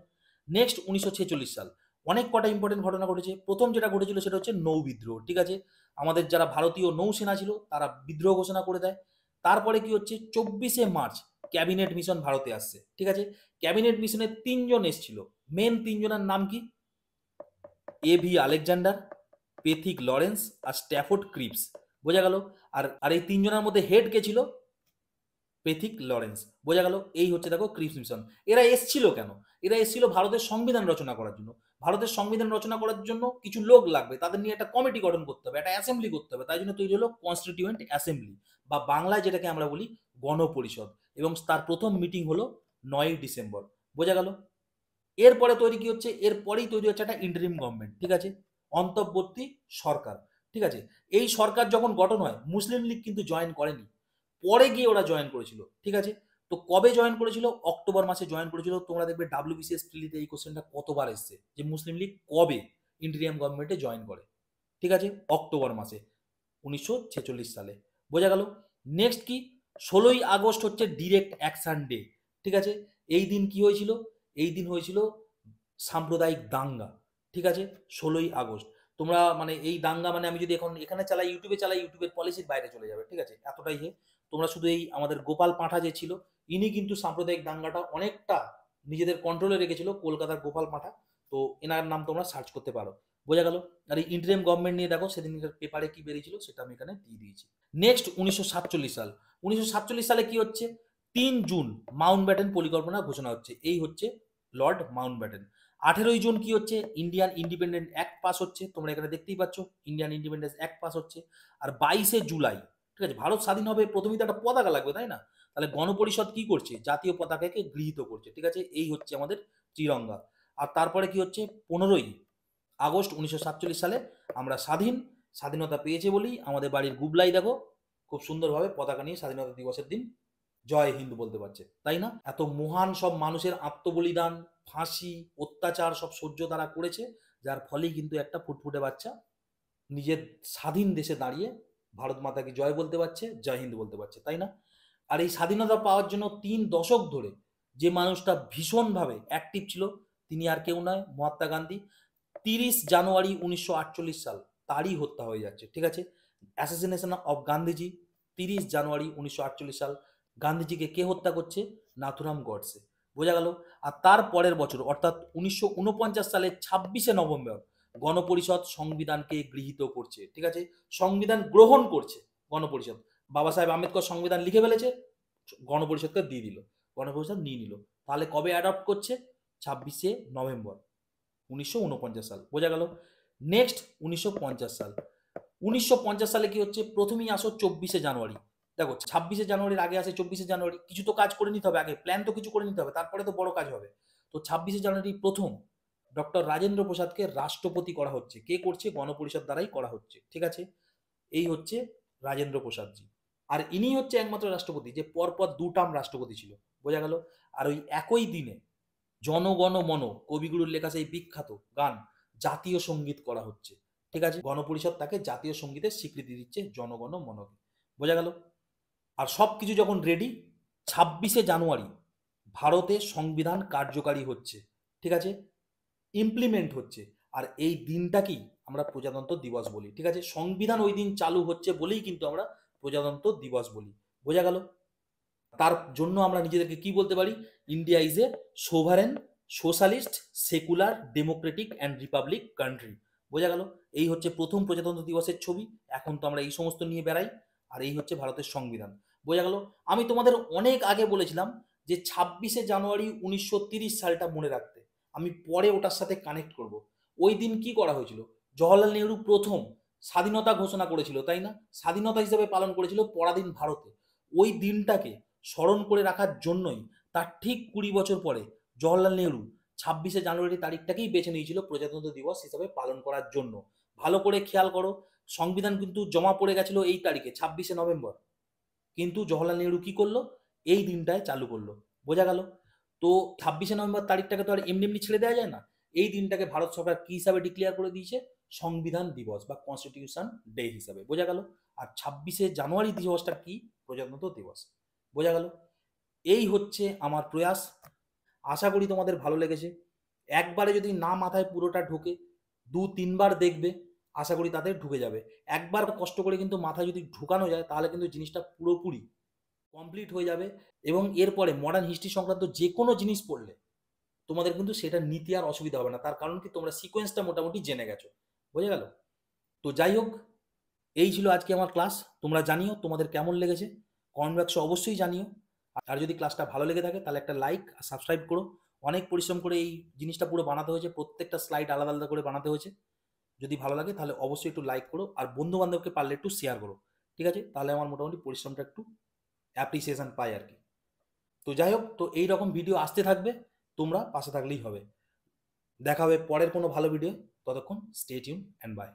Speaker 1: নেক্সট 1946 সাল, অনেক কটা ইম্পর্টেন্ট ঘটনা ঘটেছে। প্রথম যেটা ঘটেছিল সেটা হচ্ছে নৌ বিদ্রোহ, ঠিক আছে। আমাদের যারা ভারতীয় নৌসেনা ছিল তারা বিদ্রোহ ঘোষণা করে দেয়। তারপরে কি হচ্ছে, 24শে মার্চ ক্যাবিনেট মিশন ভারতে আসছে, ঠিক আছে। ক্যাবিনেট মিশনে তিনজন এসেছিল, মেন তিনজনের নাম কি, এভি আলেকজান্ডার, পেথিক লরেন্স আর স্ট্যাফোর্ড ক্রিপস। বোঝা গেল? আর আর এই তিনজনের মধ্যে হেড কে ছিল, পেথিক লরেন্স। বোঝা গেল? এই হচ্ছে দেখো ক্রিপস মিশন। এরা এসছিল কেন? এরা এসছিল ভারতের সংবিধান রচনা করার জন্য। ভারতের সংবিধান রচনা করার জন্য কিছু লোক লাগবে, তাদের নিয়ে একটা কমিটি গঠন করতে হবে, একটা অ্যাসেম্বলি করতে হবে। তাই জন্য তৈরি হলো কনস্টিটিউয়েন্ট অ্যাসেম্বলি, বা বাংলায় যেটাকে আমরা বলি গণপরিষদ। এবং তার প্রথম মিটিং হলো 9ই ডিসেম্বর। বোঝা গেল? এরপরে তৈরি কি হচ্ছে? এরপরেই তৈরি হচ্ছে একটা ইন্টারিম গভর্নমেন্ট, ঠিক আছে, অন্তর্বর্তী সরকার, ঠিক আছে। এই সরকার যখন গঠন হয়, মুসলিম লীগ কিন্তু জয়েন করেনি, পরে গিয়ে ওরা জয়েন করেছিল, ঠিক আছে। তো কবে জয়েন করেছিল? অক্টোবর মাসে জয়েন করেছিল। তোমরা দেখবে ডাব্লিউবিসিএস প্রিলিতে এই কোশ্চেনটা কতবার এসছে, যে মুসলিম লীগ কবে ইন্টারিম গভর্নমেন্টে জয়েন করে, ঠিক আছে, অক্টোবর মাসে 1946 সালে। বোঝা গেল? নেক্সট কি? 16ই আগস্ট হচ্ছে ডিরেক্ট অ্যাকশন ডে, ঠিক আছে। এই দিন কি হয়েছিল? এই দিন হয়েছিল সাম্প্রদায়িক দাঙ্গা, ঠিক আছে, 16ই আগস্ট। তোমরা মানে এই দাঙ্গা মানে আমি যদি এখন এখানে চালাই, ইউটিউবে চালাই, ইউটিউবের পলিসির বাইরে চলে যাবে, ঠিক আছে, এতটাই হে। তোমরা শুধু এই আমাদের গোপাল পাঁঠা যে ছিল, ইনি কিন্তু সাম্প্রদায়িক দাঙ্গাটা অনেকটা নিজেদের কন্ট্রোলে রেখেছিল, কলকাতার গোপাল পাঁঠা। তো এনার নাম তোমরা সার্চ করতে পারো। বোঝা গেল? আর এই ইন্টারিম গভর্নমেন্ট নিয়ে দেখো সেদিনকার পেপারে কি বেরিয়েছিল সেটা আমি এখানে দিয়ে দিয়েছি। নেক্সট 1947 সাল। 1947 সালে কি হচ্ছে? 3 জুন মাউন্টব্যাটেন পরিকল্পনা ঘোষণা হচ্ছে। এই হচ্ছে লর্ড মাউন্টব্যাটেন। 18ই জুন কি হচ্ছে? ইন্ডিয়ান ইন্ডিপেন্ডেন্ট অ্যাক্ট পাস হচ্ছে। তোমরা এখানে দেখতেই পাচ্ছ ইন্ডিয়ান ইন্ডিপেন্ডেন্স অ্যাক্ট পাস হচ্ছে। আর 22শে জুলাই, ঠিক আছে, ভারত স্বাধীন হবে, প্রথমেই তো একটা পতাকা লাগবে, তাই না? তাহলে গণপরিষদ কি করছে? জাতীয় পতাকাকে গৃহীত করছে, ঠিক আছে। এই হচ্ছে আমাদের ত্রিরঙ্গা। আর তারপরে কি হচ্ছে? 15ই আগস্ট 1947 সালে আমরা স্বাধীনতা পেয়েছে বলেই আমাদের বাড়ির গুবলাই দেখো খুব সুন্দরভাবে পতাকা নিয়ে স্বাধীনতা দিবসের দিন জয় হিন্দ বলতে পারছে, তাই না? এত মহান সব মানুষের আত্মবলিদান, ফাঁসি, অত্যাচার সব সহ্য তারা করেছে, যার ফলেই কিন্তু একটা ফুটফুটে বাচ্চা নিজের স্বাধীন দেশে দাঁড়িয়ে ভারত মাতাকে জয় বলতে পারছে, জয় হিন্দ বলতে পারছে, তাই না? আর এই স্বাধীনতা পাওয়ার জন্য 3 দশক ধরে যে মানুষটা ভীষণভাবে অ্যাক্টিভ ছিল, তিনি আর কেউ নয়, মহাত্মা গান্ধী। 30 জানুয়ারি 1948 সাল তারই হত্যা হয়ে যাচ্ছে, ঠিক আছে। অ্যাসাসিনেশন অফ গান্ধীজি, 30 জানুয়ারি 1948 সাল। গান্ধীজিকে কে হত্যা করছে? নাথুরাম গডসে। বোঝা গেল? আর তার পরের বছর অর্থাৎ 1949 সালের 26শে নভেম্বর গণপরিষদ সংবিধানকে গৃহীত করছে, ঠিক আছে, সংবিধান গ্রহণ করছে গণপরিষদ। বাবা সাহেব আম্বেদকর সংবিধান লিখে ফেলেছে, গণপরিষদকে দিয়ে দিল, গণপরিষদ নিয়ে নিল। তাহলে কবে অ্যাডপ্ট করছে? 26শে নভেম্বর 1949 সাল। বোঝা গেল? নেক্সট 1950 সাল। 1950 সালে কি হচ্ছে? প্রথমেই আসো 24শে জানুয়ারি। দেখো 26শে জানুয়ারির আগে আসে 24শে জানুয়ারি, কিছু তো কাজ করে নিতে হবে আগে, প্ল্যান তো কিছু করে নিতে হবে, তারপরে তো বড় কাজ হবে। তো 26শে জানুয়ারি প্রথম ডক্টর রাজেন্দ্র প্রসাদকে রাষ্ট্রপতি করা হচ্ছে। কে করছে? গণপরিষদ দ্বারাই করা হচ্ছে, ঠিক আছে। এই হচ্ছে রাজেন্দ্র প্রসাদজি। আর ইনি হচ্ছে একমাত্র রাষ্ট্রপতি যে পরপর 2 টার্ম রাষ্ট্রপতি ছিল। বোঝা গেল? আর ওই একই দিনে জনগণ মন কবিগুরুর লেখা সেই বিখ্যাত গান জাতীয় সঙ্গীত করা হচ্ছে, ঠিক আছে। গণপরিষদ তাকে জাতীয় সঙ্গীতের স্বীকৃতি দিচ্ছে, জনগণ মনকে। বোঝা গেল? আর সব কিছু যখন রেডি, 26শে জানুয়ারি ভারতে সংবিধান কার্যকারী হচ্ছে, ঠিক আছে, ইমপ্লিমেন্ট হচ্ছে। আর এই দিনটাকেই আমরা প্রজাতন্ত্র দিবস বলি, ঠিক আছে। সংবিধান ওই দিন চালু হচ্ছে বলেই কিন্তু আমরা প্রজাতন্ত্র দিবস বলি। বোঝা গেল? তার জন্য আমরা নিজেদেরকে কি বলতে পারি? India is a sovereign, socialist, secular, Democratic and Republic country. বোঝা গেল? এই হচ্ছে প্রথম প্রজাতন্ত্র দিবসের ছবি। এখন তো আমরা এই সমস্ত নিয়ে বেড়াই। আর এই হচ্ছে ভারতের সংবিধান। বোঝা গেল? আমি তোমাদের অনেক আগে বলেছিলাম যে 26শে জানুয়ারি 1930 সালটা মনে রাখতে। আমি পরে ওটার সাথে কানেক্ট করব। ওই দিন কি করা হয়েছিল? জওহরলাল নেহরু প্রথম স্বাধীনতা ঘোষণা করেছিল, তাই না? স্বাধীনতা হিসেবে পালন করেছিল পরাধীন ভারতে। ওই দিনটাকে স্মরণ করে রাখার জন্যই তার ঠিক 20 বছর পরে জওহরলাল নেহরু 26শে জানুয়ারি তারিখটাকেই বেছে নিয়েছিল প্রজাতন্ত্র দিবস হিসাবে পালন করার জন্য। ভালো করে খেয়াল করো, সংবিধান কিন্তু জমা পড়ে গেছিল এই তারিখে 26শে নভেম্বর, কিন্তু জওহরলাল নেহরু কি করলো? এই দিনটায় চালু করলো। বোঝা গেল? তো 26শে নভেম্বর তারিখটাকে তো আর এমনি এমনি ছেড়ে দেওয়া যায় না। এই দিনটাকে ভারত সরকার কি হিসাবে ডিক্লেয়ার করে দিয়েছে? সংবিধান দিবস বা কনস্টিটিউশন ডে হিসাবে। বোঝা গেল? আর 26শে জানুয়ারি দিবসটা কি? প্রজাতন্ত্র দিবস। বোঝা গেল? এই হচ্ছে আমার প্রয়াস। আশা করি তোমাদের ভালো লেগেছে। একবারে যদি না মাথায় পুরোটা ঢোকে, 2-3 বার দেখবে, আশা করি তাদের ঢুকে যাবে। একবার কষ্ট করে কিন্তু মাথায় যদি ঢুকানো যায় তাহলে কিন্তু জিনিসটা পুরোপুরি কমপ্লিট হয়ে যাবে। এবং এরপরে মডার্ন হিস্ট্রি সংক্রান্ত যে কোনো জিনিস পড়লে তোমাদের কিন্তু সেটা নিতে আর অসুবিধা হবে না। তার কারণ কি? তোমরা সিকোয়েন্সটা মোটামুটি জেনে গেছো। বোঝা গেল? তো যাই হোক, এই ছিল আজকে আমার ক্লাস। তোমরা জানিও তোমাদের কেমন লেগেছে, কমেন্ট বক্সে অবশ্যই জানিও। আর যদি ক্লাসটা ভালো লেগে থাকে তাহলে একটা লাইক আর সাবস্ক্রাইব করো। অনেক পরিশ্রম করে এই জিনিসটা পুরো বানাতে হয়েছে, প্রত্যেকটা স্লাইড আলাদা আলাদা করে বানাতে হয়েছে। যদি ভালো লাগে তাহলে অবশ্যই একটু লাইক করো, আর বন্ধু বান্ধবকে পারলে একটু শেয়ার করো। ঠিক আছে, তাহলে আমার মোটামুটি পরিশ্রমটা একটু অ্যাপ্রিসিয়েশন পাই আর কি। তো যাই হোক, তো এই রকম ভিডিও আসতে থাকবে, তোমরা পাশে থাকলেই হবে। দেখা হবে পরের কোনো ভালো ভিডিও। ততক্ষণ স্টে টিউন অ্যান্ড বাই।